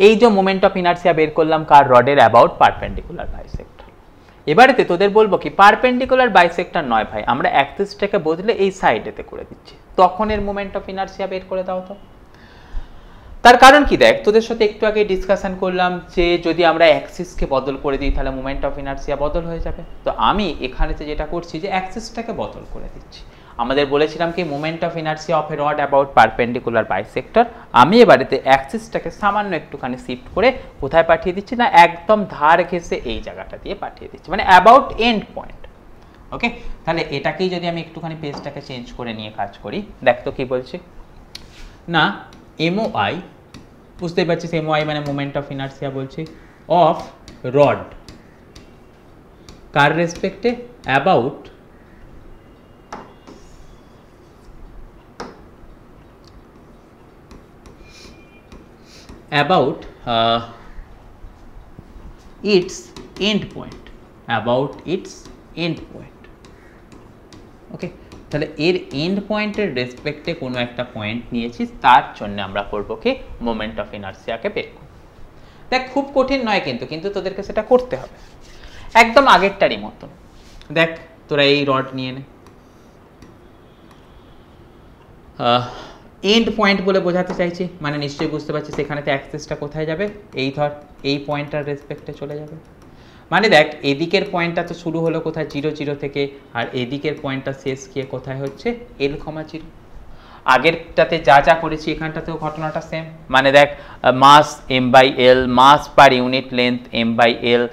এই যে মোমেন্ট অফ ইনার্সিয়া বের করলাম কার, রডের অ্যাবাউট পারপেন্ডিকুলার বাইসেক্টর। এবারেতে তোদের বলবো কি পারপেন্ডিকুলার বাইসেক্টর নয় ভাই, আমরা অ্যাক্সিসটাকে বদলে এই সাইডেতে করে দিচ্ছি, তখন এর মোমেন্ট অফ ইনার্সিয়া বের করে দাও তো। তার কারণ কি দেখ, তোদের সাথে একটু আগে ডিসকাশন করলাম যে যদি আমরা অ্যাক্সিসকে বদল করে দিই তাহলে মোমেন্ট অফ ইনার্সিয়া বদল হয়ে যাবে। তো আমি এখানেতে যেটা করছি যে অ্যাক্সিসটাকে বদল করে দিচ্ছি। আমাদের বলেছিলাম কি moment of inertia of a rod about perpendicular bisector, আমি এবারেতে অ্যাক্সিসটাকে সামান্য একটুখানি শিফট করে কোথায় পাঠিয়ে দিচ্ছি না, একদম ধার ঘেঁষে এই জায়গাটা দিয়ে পাঠিয়ে দিচ্ছি, মানে অ্যাবাউট এন্ড পয়েন্ট। ওকে, তাহলে এটাকেই যদি আমি একটুখানি পেজটাকে চেঞ্জ করে নিয়ে কাজ করি, দেখ তো কি বলছি না, এমওআই, বুঝতেই পারছিস এমওআই মানে মোমেন্ট অফ ইনার্সিয়া বলছি, অফ রড কার রেসপেক্টে, about its end point, about its end point. Okay, তাহলে এর এন্ড পয়েন্টের রেসপেক্টে কোনো একটা পয়েন্ট নিয়েছি, তার জন্য আমরা করব কি মোমেন্ট অফ ইনার্সিয়াকে বের করব। দেখ খুব কঠিন নয় কিন্তু তোদেরকে সেটা করতে হবে, একদম আগেরটারই মতন। দেখ তোরা এই রড নিয়ে নে, এন্ড পয়েন্ট বলে বোঝাতে চাইছি, মানে নিশ্চয়ই বুঝতে পারছিস এখানেতে অ্যাক্সিসটা কোথায় যাবে, এই ধর এই পয়েন্টটার রেসপেক্টে চলে যাবে। মানে দেখ এদিকের পয়েন্টটা তো শুরু হলো কোথায় 0 0 থেকে, আর এদিকের পয়েন্টটা শেষ গিয়ে কোথায় হচ্ছে L,0। আগেরটাতে যা যা করেছি এখানটাতেও ঘটনাটা সেম, মানে দেখ মাস m/l, মাস পার ইউনিট লেন্থ m/l,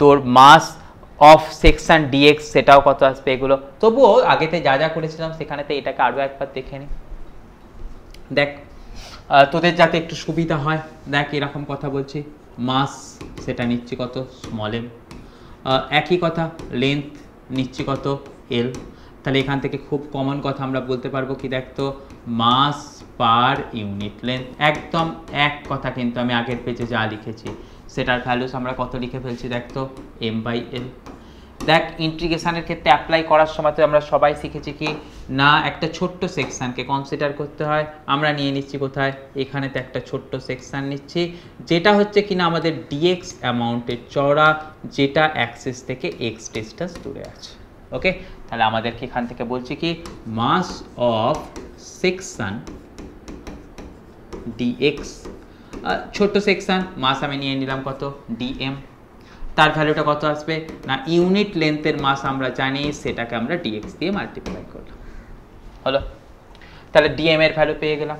তোর মাস অফ সেকশন dx সেটাও কত আসবে এগুলো। তবুও আগেতে যা যা করেছিলাম সেখানেতে এটাকে আরও একবার দেখে নিই। দেখ তোদের যাতে একটু সুবিধা হয়, দেখ এরকম কথা বলছি, মাস সেটা নিচ্ছি কত স্মল m, একই কথা লেন্থ নিচ্ছি কত l। তাহলে এখান থেকে খুব কমন কথা আমরা বলতে পারবো কি, দেখ তো মাস পার ইউনিট লেন্থ, একদম এক কথা কিন্তু আমি আগের পেজে যা লিখেছি সেটার ভ্যালুস আমরা কত লিখে ফেলছি, দেখ তো m/l। দেখ ইন্টিগ্রেশনের ক্ষেত্রে অ্যাপ্লাই করার সময় তো আমরা সবাই শিখেছি কি না, একটা ছোট্ট সেকশনকে কনসিডার করতে হয়। আমরা নিয়ে নিচ্ছি কোথায়, এখানেতে একটা ছোট্ট সেকশন নিচ্ছি, যেটা হচ্ছে কিনা আমাদের dx অ্যামাউন্টের চওড়া, যেটা অ্যাক্সিস থেকে x ডিস্টেন্স দূরে আছে। ওকে, তাহলে আমাদেরকে এখান থেকে বলছি কি মাস অফ সেকশন dx, ছোট্ট সেকশন মাস আমি নিয়ে নিলাম কত dm, তার ভ্যালুটা কত আসবে না, ইউনিট লেন্থের মাস আমরা জানি, সেটাকে আমরা dx দিয়ে মাল্টিপ্লাই করলাম, হলো। তাহলে dm এর ভ্যালু পেয়ে গেলাম।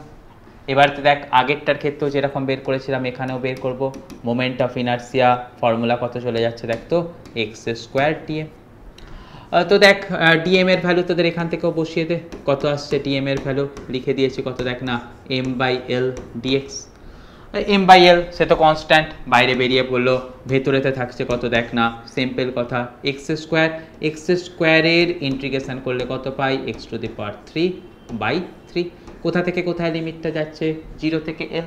এবার তো দেখ আগেরটার ক্ষেত্রেও যেরকম বের করেছিলাম এখানেও বের করব, মোমেন্ট অফ ইনার্সিয়া ফর্মুলা কত চলে যাচ্ছে দেখ তো x² dm। তো দেখ dm এর ভ্যালু তোদের এখান থেকেও বসিয়ে দে, কত আসছে dm এর ভ্যালু লিখে দিয়েছি কত, দেখ না m/l dx। m/l সে তো কনস্ট্যান্ট, বাইরে বেরিয়ে পড়লো, ভেতরেতে থাকছে কত দেখ না সিম্পল কথা x² এর ইন্টিগ্রেশন করলে কত পাই, x⁻³ কোথা থেকে কোথায় লিমিটটা যাচ্ছে 0 থেকে l।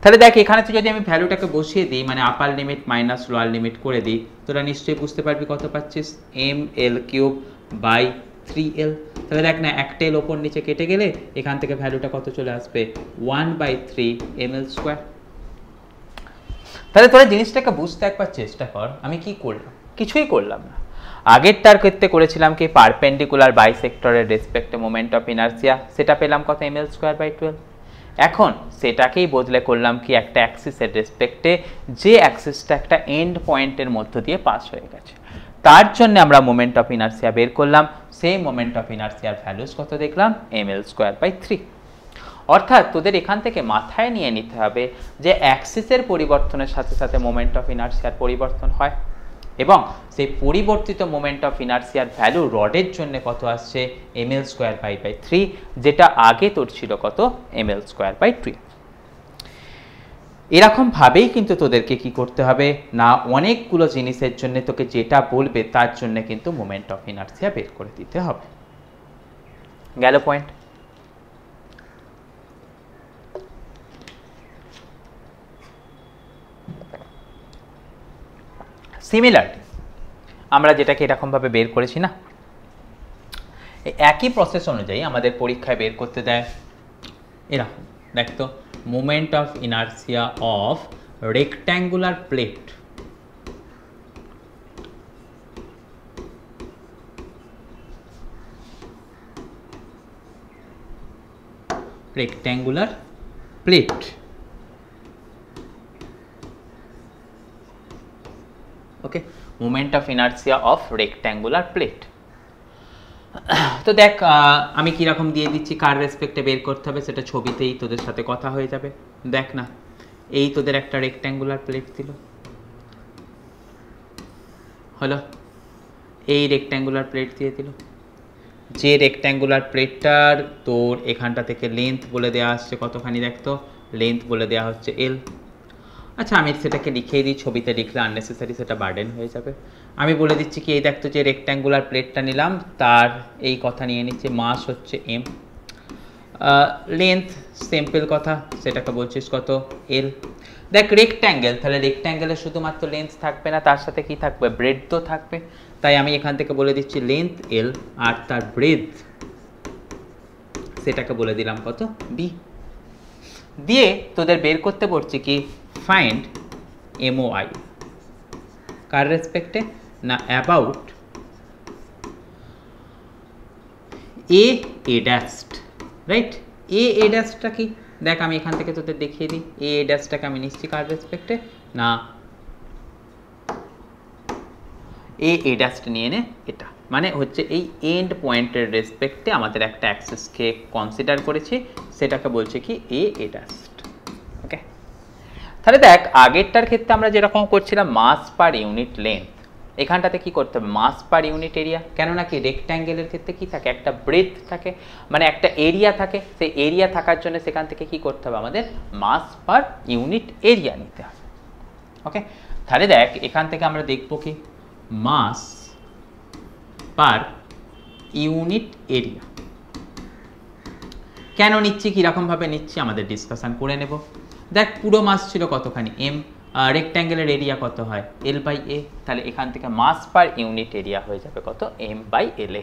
তাহলে দেখ এখানে তো যদি আমি ভ্যালুটাকে বসিয়ে দিই, মানে আপার লিমিট মাইনাস লোয়ার লিমিট করে দিই, তোরা নিশ্চয়ই বুঝতে পারবি কত পাচ্ছিস, ml³/3l। তাহলে দেখ না একটা l ওপর নিচে কেটে গেলে এখান থেকে ভ্যালুটা কত চলে আসবে 1/3 ml²। তাহলে তোরা জিনিসটাকে বুঝতে একবার চেষ্টা কর, আমি কি করলাম, কিছুই করলাম না। আগেরটার ক্ষেত্রে করেছিলাম কি পারপেন্ডিকুলার বাইসেক্টরের রেসপেক্টে মোমেন্ট অফ ইনার্সিয়া, সেটা পেলাম কত ml²/12। এখন সেটাকেই বদলে করলাম কি একটা অ্যাক্সিসের রেসপেক্টে, যে অ্যাক্সিসটা একটা এন্ড পয়েন্টের মধ্য দিয়ে পাস হয়ে গেছে, তার জন্য আমরা মোমেন্ট অফ ইনার্সিয়া বের করলাম। সেই মোমেন্ট অফ ইনার্সিয়ার ভ্যালুস কত দেখলাম ml²/3। অর্থাৎ তোদের এখান থেকে মাথায় নিয়ে নিতে হবে যে অ্যাক্সিসের পরিবর্তনের সাথে সাথে মোমেন্ট অফ ইনার্সিয়ার পরিবর্তন হয়, এবং সেই পরিবর্তিত মোমেন্ট অফ ইনার্সিয়ার ভ্যালু রডের জন্য কত আসছে ml²/3, যেটা আগে তোর ছিল কত ml²/2। এরকম ভাবেই কিন্তু তোদেরকে কি করতে হবে না, অনেকগুলো জিনিসের জন্য তোকে যেটা বলবে তার জন্য কিন্তু মোমেন্ট অফ ইনার্সিয়া বের করে দিতে হবে। গেল পয়েন্ট। সিমিলারলি আমরা যেটাকে এরকমভাবে বের করেছি না, একই প্রসেস অনুযায়ী আমাদের পরীক্ষায় বের করতে দেয় এরকম দেখ তো moment of inertia of rectangular plate, rectangular plate, okay, moment of inertia of rectangular plate. তো দেখ আমি কিরকম দিয়ে দিচ্ছি, কার রেসপেক্টে বের করতে হবে সেটা ছবিতেই তোদের সাথে কথা হয়ে যাবে। দেখ না, এই তোদের একটা রেক্ট্যাঙ্গুলার প্লেট দিল, হলো, এই রেক্ট্যাঙ্গুলার প্লেট দিয়ে দিল, যে রেক্ট্যাঙ্গুলার প্লেটটার তোর এখানটা থেকে লেন্থ বলে দেওয়া আসছে কতখানি, দেখতো লেন্থ বলে দেওয়া হচ্ছে এল। আচ্ছা আমি সেটাকে লিখেই দিই, ছবিতে লিখলে আননেসেসারি সেটা বার্ডেন হয়ে যাবে। আমি বলে দিচ্ছি কি, এই দেখতো যে রেক্ট্যাঙ্গুলার প্লেটটা নিলাম তার এই কথা নিয়ে নিচ্ছে, মাস হচ্ছে এম, লেন্থ সিম্পল কথা সেটাকে বলছিস কত এল। দেখ রেক্ট্যাঙ্গেল, তাহলে রেক্ট্যাঙ্গেলের শুধুমাত্র লেন্থ থাকবে না, তার সাথে কি থাকবে, ব্রেড তো থাকবে। তাই আমি এখান থেকে বলে দিচ্ছি লেন্থ এল আর তার ব্রেড সেটাকে বলে দিলাম কত বি। দিয়ে তোদের বের করতে বলছি কি, ফাইন্ড এমওআই, কার রেসপেক্টে না, অ্যাবাউট এ ড্যাস্ট, রাইট। এ ড্যাশটা কি, দেখ আমি এখান থেকে তোদের দেখিয়ে দিই, এ ড্যাশটাকে আমি নিচ্ছি কার রেসপেক্টে না, এ ড্যাশটা নিয়ে নে, এটা মানে হচ্ছে এই এন্ড পয়েন্টের রেসপেক্টে আমাদের একটা অ্যাক্সিসকে কনসিডার করেছি, সেটাকে বলছে কি এ ড্যাশ। ওকে, তাহলে দেখ আগেরটার ক্ষেত্রে আমরা যেরকম করছিলাম মাস পার ইউনিট লেন্থ, এখানটাতে কি করতে হবে, মাস পার ইউনিট এরিয়া। কেননা কি রেক্ট্যাঙ্গেলের ক্ষেত্রে কি থাকে, একটা ব্রেথ থাকে, মানে একটা এরিয়া থাকে, সেই এরিয়া থাকার জন্য সেখান থেকে কি করতে হবে, আমাদের মাস পার ইউনিট এরিয়া নিতে হবে। ওকে, তাহলে দেখ এখান থেকে আমরা দেখবো কি, মাস পার ইউনিট এরিয়া কেন নিচ্ছি, কীরকমভাবে নিচ্ছি আমাদের ডিসকাশন করে নেব। দেখ পুরো মাস ছিল কতখানি এম, রেক্ট্যাঙ্গেলের এরিয়া কত হয় এল বাই এ, তাহলে এখান থেকে মাস পার ইউনিট এরিয়া হয়ে যাবে কত এম বাই এল এ।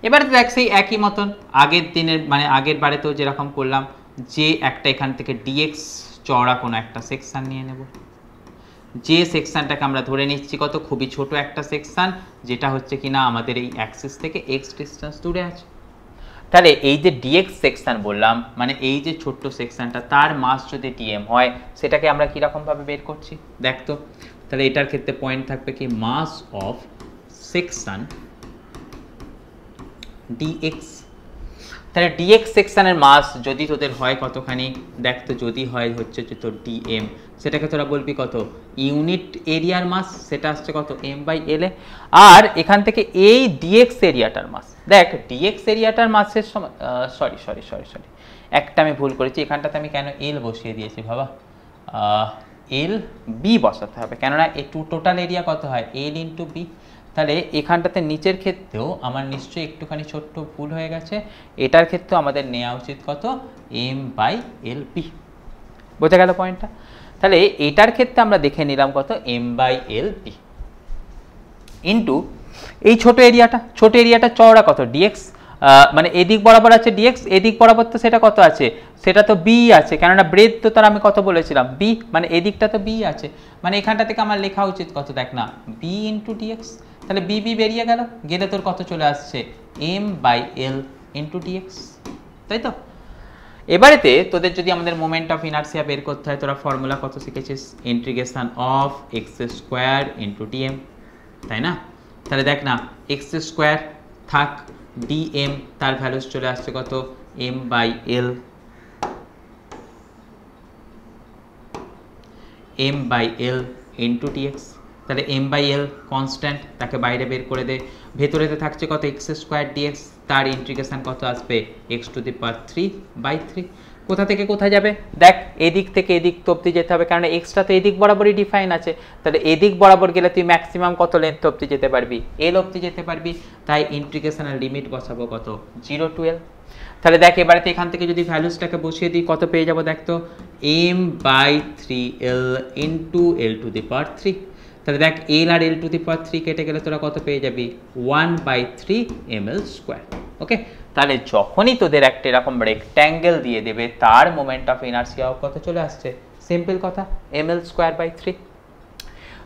এবারে দেখ সেই একই মতন আগের দিনের মানে আগের বারেতেও যেরকম করলাম, যে একটা এখান থেকে ডিএক্স চওড়া কোনো একটা সেকশান নিয়ে নেব, যে সেকশানটাকে আমরা ধরে নিচ্ছি কত খুবই ছোট একটা সেকশান, যেটা হচ্ছে কিনা আমাদের এই অ্যাক্সিস থেকে এক্স ডিস্টেন্স দূরে আছে। তাহলে এই যে ডিএক্স সেকশন বললাম, মানে এই যে ছোট্ট সেকশনটা তার মাস যদি ডিএম হয়, সেটাকে আমরা কীরকমভাবে বের করছি দেখ তো। তাহলে এটার ক্ষেত্রে পয়েন্ট থাকবে কি, মাস অফ সেকশন ডিএক্স। তাহলে ডিএক্স সেকশনের মাস যদি তোদের হয় কতখানি, দেখ তো যদি হয় হচ্ছে যে তোর ডিএম, সেটাকে তোরা বলবি কত ইউনিট এরিয়ার মাস, সেটা আসছে কত এম বাই এল এ। আর এখান থেকে এই ডিএক্স এরিয়াটার মাস, দেখ ডিএক্স এরিয়াটার মাসের সময় সরি একটা আমি ভুল করেছি, এখানটাতে আমি কেন এল বসিয়ে দিয়েছি বাবা, এল বি বসাতে হবে, কেননা এই টোটাল এরিয়া কত হয় এল ইন্টু বি। তাহলে এখানটাতে নিচের ক্ষেত্রেও আমার নিশ্চয়ই একটুখানি ছোট্ট ভুল হয়ে গেছে, এটার ক্ষেত্রেও আমাদের নেওয়া উচিত কত এম বাই এল পি। বোঝা গেল পয়েন্টটা। তাহলে এটার ক্ষেত্রে আমরা দেখে নিলাম কত M by L P into এই ছোট এরিয়াটা চওড়া কত ডিএক্স, মানে এদিক বরাবর আছে ডিএক্স, এদিক বরাবর তো সেটা কত আছে, সেটা তো বি আছে, কেননা ব্রেথ তো তার আমি কত বলেছিলাম বি, মানে এদিকটা তো বি আছে, মানে এখানটা থেকে আমার লেখা উচিত কত দেখ না বি ইন্টু ডিএক্স। তাহলে বি বেরিয়ে গেলে তোর কত চলে আসছে M by L into dx, তাই তো। এবারেতে তোদের যদি আমাদের মোমেন্ট অফ ইনার্সিয়া বের করতে হয়, তোরা ফর্মুলা কত শিখেছিস, integration of x square into dm, তাই না। তাহলে দেখ না এক্স স্কোয়ার থাক, ডিএম তার ভ্যালুস চলে আসছে কত M by L, M by L into dx. তাহলে এম বাই এল কনস্ট্যান্ট, তাকে বাইরে বের করে দে, ভেতরেতে থাকছে কত এক্স স্কোয়ার ডিএক্স, তার ইন্টিগ্রেশন কত আসবে এক্স টু দি পাওয়ার 3/3। কোথা থেকে কোথায় যাবে দেখ, এদিক থেকে এদিক অবধি যেতে হবে, কারণ এক্সটা তো এদিক বরাবরই ডিফাইন আছে, তাহলে এদিক বরাবর গেলে তুই ম্যাক্সিমাম কত লেন্থ অবধি যেতে পারবি এল অবধি যেতে পারবি, তাই ইন্টিগ্রেশনের লিমিট বসাবো কত 0 to l। তাহলে দেখ এবারে এখান থেকে যদি ভ্যালুসটাকে বসিয়ে দিই কত পেয়ে যাবো দেখ তো M by 3l into L to the power 3। তাহলে দেখ এল আর এল টু দি পাওয়ার 3 কেটে গেলে তোরা কত পেয়ে যাবি 1/3 ml স্কোয়ার। ওকে, তাহলে যখনই তোদের একটা এরকম রেক্ট্যাঙ্গেল দিয়ে দেবে তার মোমেন্ট অফ ইনার্সিয়া কত চলে আসছে, সিম্পল কথা ml²/3।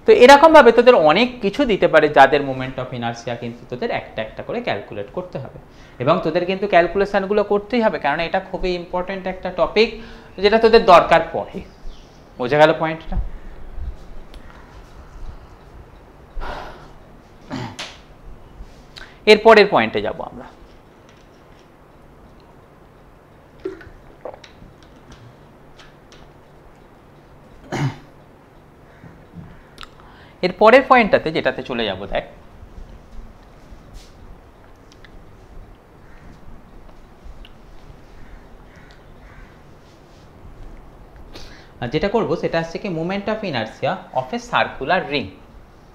তো এরকমভাবে তোদের অনেক কিছু দিতে পারে যাদের মোমেন্ট অফ ইনার্সিয়া কিন্তু তোদের একটা একটা করে ক্যালকুলেট করতে হবে, এবং তোদের কিন্তু ক্যালকুলেশনগুলো করতেই হবে, কারণ এটা খুবই ইম্পর্টেন্ট একটা টপিক যেটা তোদের দরকার পড়ে। বোঝা গেল পয়েন্টটা? এর পরের পয়েন্টে যাব আমরা। এর পরের পয়েন্টটাতে যেটাতে চলে যাব, দেখ যেটা করব সেটা হচ্ছে কি moment of inertia of a circular ring.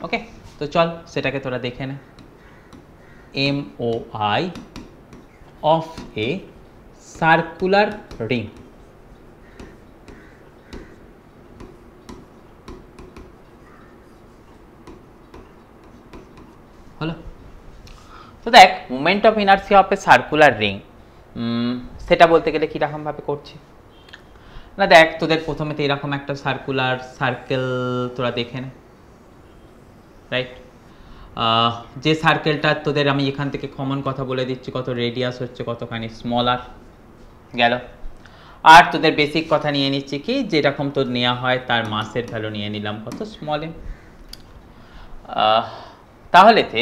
Okay, তো চল সেটাকে তোরা দেখে নে। MOI of a circular ring. হলো? তো দেখ moment of inertia of a circular ring সেটা বলতে গেলে কীরকম ভাবে করছি না, দেখ তোদের প্রথমে তো এরকম একটা সার্কেল তোরা দেখে নে, রাইট? যে সার্কেলটা তোদের আমি এখান থেকে কমন কথা বলে দিচ্ছি, কত রেডিয়াস হচ্ছে কতখানি স্মল আর গেল, আর তোদের বেসিক কথা নিয়ে নিচ্ছি কি যেরকম তোর নেওয়া হয় তার মাসের ভ্যালু নিয়ে নিলাম কত স্মল এম। তাহলেতে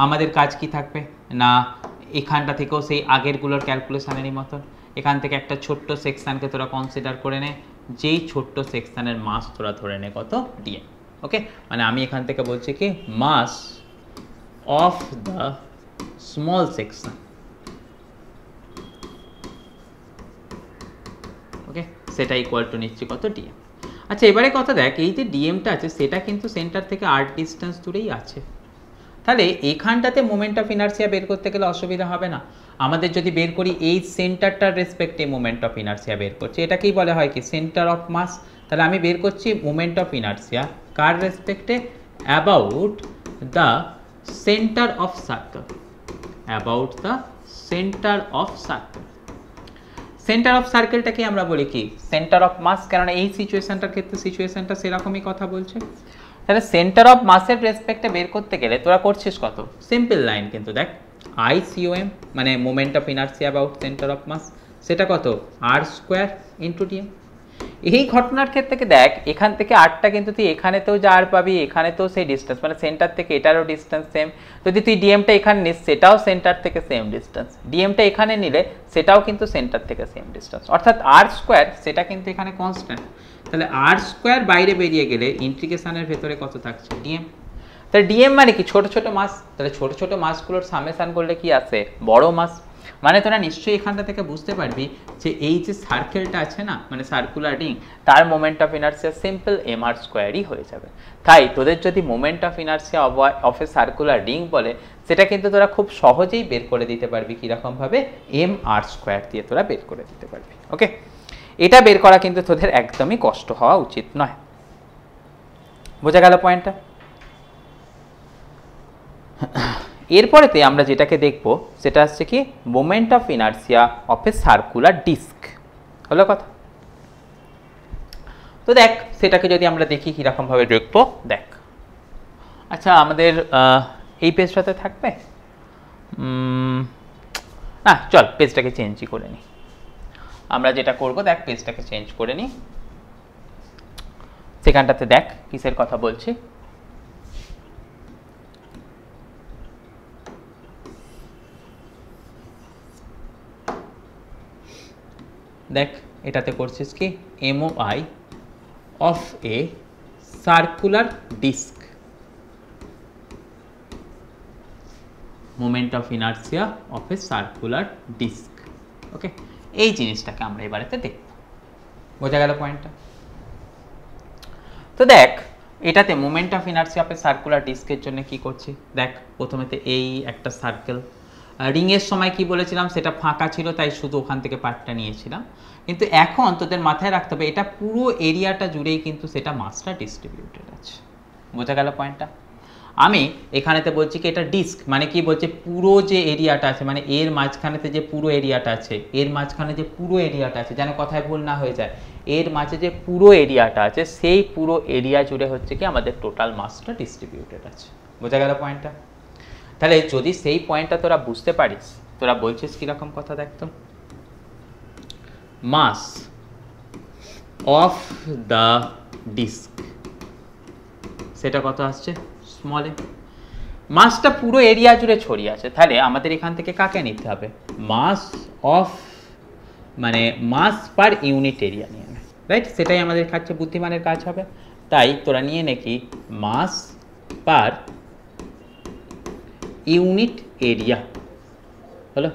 আমাদের কাজ কি থাকবে না, এখানটা থেকেও সেই আগেরগুলোর ক্যালকুলেশনেরই মতন এখান থেকে একটা ছোট্ট সেকশানকে তোরা কনসিডার করে নে, যেই ছোট্ট সেকশানের মাস তোরা ধরে নে কত ডিএম। ওকে, মানে আমি এখান থেকে বলছি কি mass of the small section. ওকে, সেটা ইকুয়াল টু নিচ্ছি কত ডিএম। আচ্ছা এবারে কথা দেখ, এই যে ডিএমটা আছে সেটা কিন্তু সেন্টার থেকে আর ডিস্টেন্স দূরেই আছে, তাহলে এখানটাতে মোমেন্ট অফ ইনার্সিয়া বের করতে গেলে অসুবিধা হবে না। আমাদের যদি বের করি এই সেন্টারটার রেসপেক্টে মোমেন্ট অফ ইনার্সিয়া বের করছি, এটাকেই বলা হয় কি সেন্টার অফ মাস। তাহলে আমি বের করছি মোমেন্ট অফ ইনার্সিয়া কার রেসপেক্টে, about the centre of circle, about the centre of circle. Centre of সার্কেলটাকে আমরা বলি কি সেন্টার অফ মাস, কেননা এই সিচুয়েশনটার ক্ষেত্রে সিচুয়েশনটা সেরকমই কথা বলছে। তাহলে সেন্টার অফ মাসের রেসপেক্টে বের করতে গেলে তোরা করছিস কত, সিম্পল লাইন কিন্তু দেখ ICOM মানে moment of inertia about centre of mass, সেটা কত R² ইন্টু ডিএম। এই ঘটনার ক্ষেত্রে দেখ এখান থেকে আরটা কিন্তু তুই এখানেতেও যা আর পাবি, এখানেতেও সেই ডিস্টেন্স, মানে সেন্টার থেকে এটারও ডিস্টেন্স সেম। যদি তুই ডিএমটা এখানে নিস সেটাও সেন্টার থেকে সেম ডিস্টেন্স, ডিএমটা এখানে নিলে সেটাও কিন্তু সেন্টার থেকে সেম ডিস্টেন্স, অর্থাৎ R² সেটা কিন্তু এখানে কনস্ট্যান্ট। তাহলে R² বাইরে বেরিয়ে গেলে ইন্টিগ্রেশনের ভেতরে কত থাকছে ডিএম। তাহলে ডিএম মানে কি ছোট ছোট মাস, তাহলে ছোট ছোট মাসগুলোর সামেশন করলে কি আসে বড় মাস। মানে তোরা নিশ্চয়ই এখানটা থেকে বুঝতে পারবি যে এই যে সার্কেলটা আছে না মানে সার্কুলার রিং, তার moment of inertia simple mr² হয়ে যাবে। তাই তোদের যদি moment of inertia of a circular ring বলে সেটা কিন্তু তোরা খুব সহজেই বের করে দিতে পারবি কীরকমভাবে, mr² দিয়ে তোরা বের করে দিতে পারবি। ওকে, এটা বের করা কিন্তু তোদের একদমই কষ্ট হওয়া উচিত নয়। বোঝা গেল পয়েন্টটা? এরপরেতে আমরা যেটাকে দেখব সেটা হচ্ছে কি moment of inertia of a circular disc. হলো কথা? তো দেখ সেটাকে যদি আমরা দেখি কীরকমভাবে দেখবো, দেখ আচ্ছা আমাদের এই পেজটাতে থাকবে না, চল পেজটাকে চেঞ্জই করে নিই। আমরা যেটা করব দেখ পেজটাকে চেঞ্জ করে নিই, সেখানটাতে দেখ কিসের কথা বলছি। দেখ এটাতে করছিস কি MOI of a circular disc, moment of inertia of a circular disc. Okay, এই জিনিসটাকে আমরা এবারেতে দেখব। বোঝা গেল পয়েন্টটা? তো দেখ এটাতে moment of inertia of a circular ডিস্কের জন্য কি করছি, দেখ প্রথমেতে এই একটা সার্কেল, রিংয়ের সময় কি বলেছিলাম সেটা ফাঁকা ছিল তাই শুধু ওখান থেকে পার্টটা নিয়েছিলাম, কিন্তু এখন তোদের মাথায় রাখতে হবে এটা পুরো এরিয়াটা জুড়েই কিন্তু সেটা মাসটা ডিস্ট্রিবিউটেড আছে। বোঝা গেল পয়েন্টটা? আমি এখানেতে বলছি কি এটা ডিস্ক, মানে কি বলছে পুরো যে এরিয়াটা আছে, মানে এর মাঝখানেতে যে পুরো এরিয়াটা আছে, এর মাঝখানে যে পুরো এরিয়াটা আছে, যেন কথায় ভুল না হয়ে যায়, এর মাঝে যে পুরো এরিয়াটা আছে সেই পুরো এরিয়া জুড়ে হচ্ছে কি আমাদের টোটাল মাসটা ডিস্ট্রিবিউটেড আছে। বোঝা গেল পয়েন্টটা? তাহলে যদি সেই পয়েন্টটা তোরা বুঝতে পারিস, তোরা বলছিস কিরকম কথা দেখতো, মাস অফ দ্য ডিস্ক সেটা কত আসছে স্মল এ, মাসটা পুরো এরিয়া জুড়ে ছড়িয়ে আছে, তাহলে আমাদের এখান থেকে কাকে নিতে হবে, মাস অফ মানে মাস পার ইউনিট এরিয়া নিয়ে নে, রাইট? সেটাই আমাদের কাছে বুদ্ধিমানের কাজ হবে। তাই তোরা নিয়ে নে কি মাস পার ইউনিট এরিয়া হলো,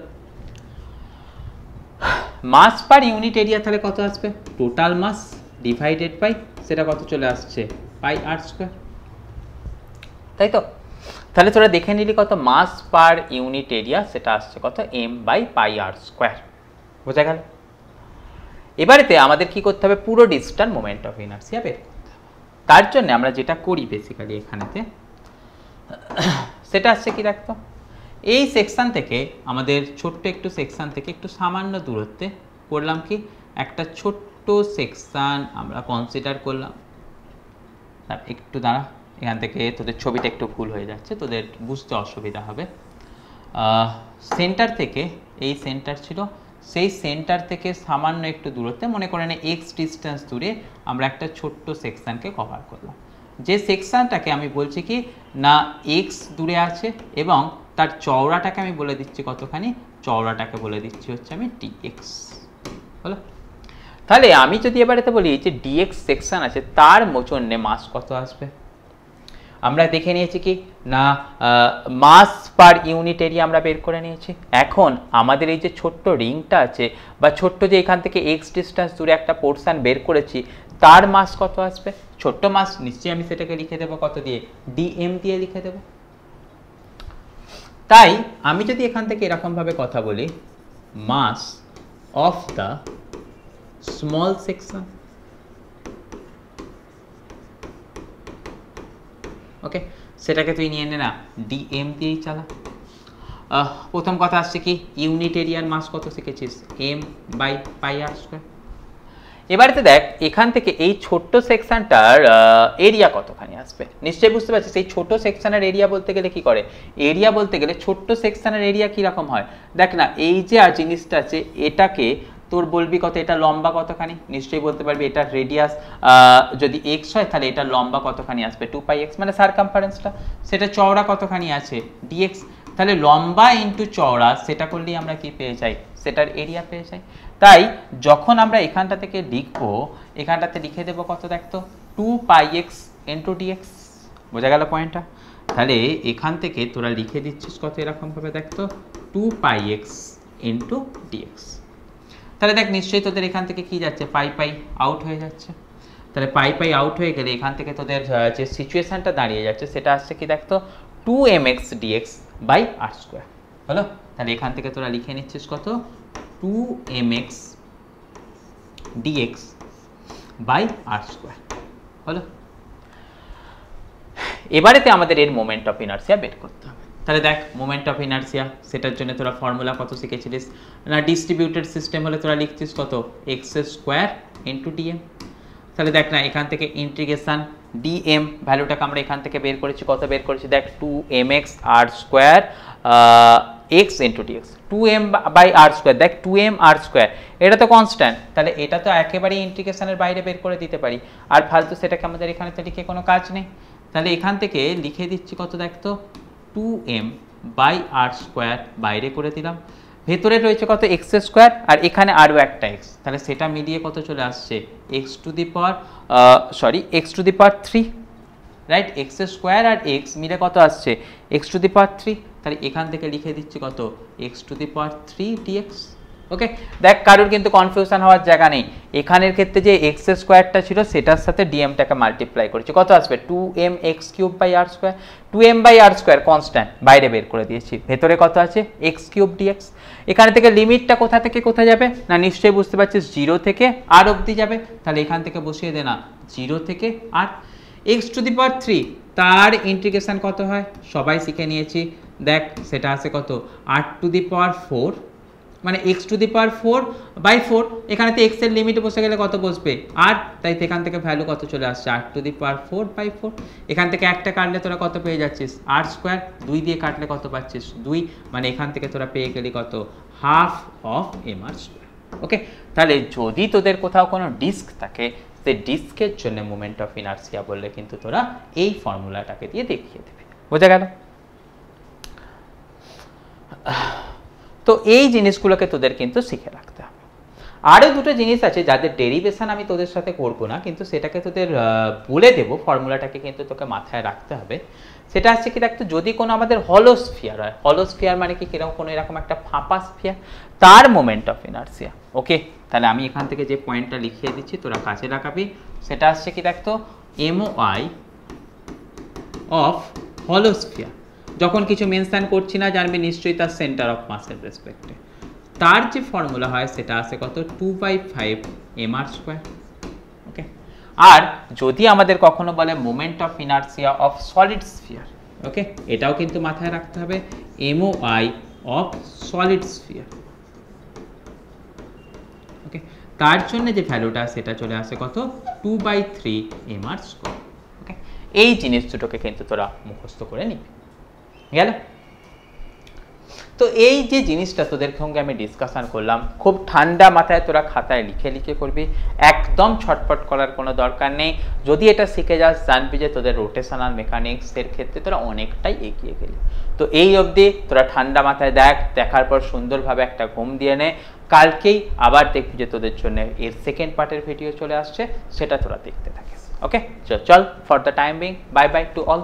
মাস পার ইউনিট এরিয়া তাহলে কত আসবে, টোটাল মাস ডিভাইডেড বাই সেটা কত চলে আসছে পাই আর স্কোয়ার, তাই তো? তাহলে তোরা দেখে নিলি কত মাস পার ইউনিট এরিয়া, সেটা আসছে কত M by pi R square. বোঝা গেল? এবারেতে আমাদের কি করতে হবে, পুরো ডিস্কটার মোমেন্ট অফ ইনার্সিয়া বের করতে হবে। তার জন্য আমরা যেটা করি বেসিক্যালি এখানেতে সেটা আসছে কি দেখতো, এই সেকশন থেকে আমাদের ছোট্ট একটু সেকশন থেকে একটু সামান্য দূরত্বে করলাম কি একটা ছোট্ট সেকশন আমরা কনসিডার করলাম। একটু দাঁড়া, এখান থেকে তোদের ছবিটা একটু ভুল হয়ে যাচ্ছে, তোদের বুঝতে অসুবিধা হবে। সেন্টার থেকে এই সেন্টার ছিল, সেই সেন্টার থেকে সামান্য একটু দূরত্বে মনে করে না এক্স ডিস্টেন্স দূরে আমরা একটা ছোট্ট সেকশনকে কভার করলাম। যে সেকশনটাকে আমি বলছি কি না এক্স দূরে আছে এবং তার চওড়াটাকে আমি বলে দিচ্ছি কতখানি, চওড়াটাকে বলে দিচ্ছি হচ্ছে আমি ডিএক্স হলো। তাহলে আমি যদি এবারেতে বলি যে ডিএক্স সেকশন আছে তার জন্যে মাস কত আসবে, আমরা দেখে নিয়েছি কি না মাস পার ইউনিট এরিয়া আমরা বের করে নিয়েছি। এখন আমাদের এই যে ছোট্ট রিংটা আছে বা ছোট্ট যে এখান থেকে এক্স ডিস্টেন্স দূরে একটা পোর্শন বের করেছি তার মাস কত আসবে, ছোট্ট মাস নিশ্চয়ই আমি সেটাকে লিখে দেবো কত দিয়ে, ডিএম দিয়ে লিখে দেবো। তাই আমি যদি এখান থেকে এরকমভাবে কথা বলি মাস অফ দ্য স্মল সেকশন, ওকে সেটাকে তুই নিয়ে নে না ডিএম দিয়েই চালা। প্রথম কথা আসছে কি ইউনিট এরিয়ার মাস কত শিখেছিস, M by pi R square. এবারেতে দেখ এখান থেকে এই ছোট্ট সেকশনটার এরিয়া কতখানি আসবে, নিশ্চয়ই বুঝতে পারছিস। এই ছোট সেকশনের এরিয়া বলতে গেলে কি করে, এরিয়া বলতে গেলে ছোট্ট সেকশনের এরিয়া কীরকম হয় দেখ না, এই যে আর জিনিসটা আছে এটাকে তোর বলবি কত, এটা লম্বা কতখানি, নিশ্চয়ই বলতে পারবি এটার রেডিয়াস যদি এক্স হয় তাহলে এটা লম্বা কতখানি আসবে 2πx মানে সারকামফারেন্সটা, সেটা চওড়া কতখানি আছে ডিএক্স, তাহলে লম্বা ইন্টু চওড়া সেটা করলেই আমরা কি পেয়ে যাই, সেটার এরিয়া পেয়ে যাই। তাই যখন আমরা এখানটা থেকে লিখবো এখানটাতে লিখে দেবো কত দেখতো 2πx ইন্টু ডিএক্স। বোঝা গেল পয়েন্টটা? তাহলে এখান থেকে তোরা লিখে দিচ্ছিস কত এরকমভাবে দেখতো 2πx ইন্টু ডিএক্স। তাহলে দেখ নিশ্চয়ই তোদের এখান থেকে কি যাচ্ছে পাই পাই আউট হয়ে যাচ্ছে, তাহলে পাই পাই আউট হয়ে গেলে এখান থেকে তোদের যে সিচুয়েশনটা দাঁড়িয়ে যাচ্ছে সেটা আসছে কি দেখতো 2mx dx by R square হলো। তাহলে এখান থেকে তোরা লিখে নিচ্ছিস কত 2mx dx by R square হলো। এবারেতে আমাদের এর মোমেন্ট অফ ইনার্সিয়া বের করতে হবে। তাহলে দেখ মোমেন্ট অফ ইনার্সিয়া সেটার জন্য তোরা ফর্মুলা কত শিখেছিলিস না, ডিস্ট্রিবিউটেড সিস্টেম হলে তোরা লিখছিস কত এক্স স্কোয়ার ইন্টু ডিএম। তাহলে দেখ না এখান থেকে ইন্টিগ্রেশন ডিএম ভ্যালুটাকে আমরা এখান থেকে বের করেছি, কত বের করেছি দেখ 2mx R square x into dx, 2m by R square, দেখ 2m আর স্কোয়ার এটা তো কনস্ট্যান্ট, তাহলে এটা তো একেবারেই ইন্টিগ্রেশনের বাইরে বের করে দিতে পারি, আর ফালতু সেটাকে আমাদের এখানে তো লিখে কোনো কাজ নেই। তাহলে এখান থেকে লিখে দিচ্ছি কত দেখতো 2m বাই আর স্কোয়ার বাইরে করে দিলাম, ভেতরে রয়েছে কত এক্স স্কোয়ার আর এখানে আরও একটা এক্স, তাহলে সেটা মিলিয়ে কত চলে আসছে x to the power 3, right? X square R x মিলে কত আসছে এক্স টু দি পাওয়ার 3, তাহলে এখান থেকে লিখে দিচ্ছি কত x to the power 3 dx. Okay দেখ কারোর কিন্তু কনফিউশন হওয়ার জায়গা নেই, এখানের ক্ষেত্রে যে এক্স স্কোয়ারটা ছিল সেটার সাথে ডিএমটাকে মাল্টিপ্লাই করেছি, কত আসবে 2mx cube by R square, 2m by R square constant বাইরে বের করে দিয়েছি, ভেতরে কত আছে এক্স কিউব ডিএক্স। এখানে থেকে লিমিটটা কোথা থেকে কোথায় যাবে না, নিশ্চয়ই বুঝতে পারছিস 0 থেকে আর অবধি যাবে, তাহলে এখান থেকে বসিয়ে দে না 0 থেকে আর, এক্স টু দি পাওয়ার 3 তার ইন্টিগ্রেশন কত হয় সবাই শিখে নিয়েছি, দেখ সেটা আছে কত r⁴, মানে x⁴/4, এখানেতে x এর লিমিট বসে গেলে কত বসবে আর, তাই এখান থেকে ভ্যালু কত চলে আসছে r⁴/4, এখান থেকে একটা কাটলে তোরা কত পেয়ে যাচ্ছিস r², 2 দিয়ে কাটলে কত পাচ্ছিস 2, মানে এখান থেকে তোরা পেয়ে গেলি কত হাফ অফ mr²। ওকে, তাহলে যদি তোদের কোথাও কোনো ডিস্ক থাকে, সেই ডিস্কের জন্য মোমেন্ট অফ ইনার্সিয়া বললে কিন্তু তোরা এই ফর্মুলাটাকে দিয়ে দেখিয়ে দেবে, বোঝা গেল? তো এই জিনিসগুলোকে তোদের কিন্তু শিখে রাখতে হবে। আরও দুটো জিনিস আছে যাদের ডেরিভেশন আমি তোদের সাথে করব না, কিন্তু সেটাকে তোদের বলে দেবো, ফর্মুলাটাকে কিন্তু তোকে মাথায় রাখতে হবে। সেটা হচ্ছে কি, দেখতো যদি কোনো আমাদের হলোস্ফিয়ার হয়, হলোস্ফিয়ার মানে কি কিরকম, কোনো এরকম একটা ফাঁপা স্ফিয়ার, তার মোমেন্ট অফ ইনার্সিয়া। ওকে, তাহলে আমি এখান থেকে যে পয়েন্টটা লিখিয়ে দিচ্ছি তোরা কাছে রাখাবি, সেটা হচ্ছে কি দেখতো MOI অফ হলোস্ফিয়ার। যখন কিছু মেনশন করছি না, জানবি নিশ্চয়ই তার সেন্টার অফ মাসের রেসপেক্টে, তার যে ফর্মুলা হয় সেটা আছে কত 2/5 mr²। ওকে, আর যদি আমাদের কখনো বলে moment of inertia of solid sphere, okay, এটাও কিন্তু মাথায় রাখতে হবে MOI of solid sphere. Okay, তার জন্য যে ভ্যালুটা সেটা চলে আসে কত 2/3 mr²। ওকে, এই জিনিস দুটোকে কিন্তু তোরা মুখস্থ করে নিবি, গেল? তো এই যে জিনিসটা তোদের সঙ্গে আমি ডিসকাশন করলাম, খুব ঠান্ডা মাথায় তোরা খাতায় লিখে লিখে করবি, একদম ছটপট করার কোনো দরকার নেই। যদি এটা শিখে যাস, জানবি যে তোদের রোটেশনাল মেকানিক্সের ক্ষেত্রে তোরা অনেকটাই এগিয়ে গেলি। তো এই অবধি তোরা ঠান্ডা মাথায় দেখার পর সুন্দরভাবে একটা ঘুম দিয়ে নে। কালকেই আবার দেখবি যে তোদের জন্য এর সেকেন্ড পার্টের ভিডিও চলে আসছে, সেটা তোরা দেখতে থাকিস। ওকে, চল for the time being, bye bye to all.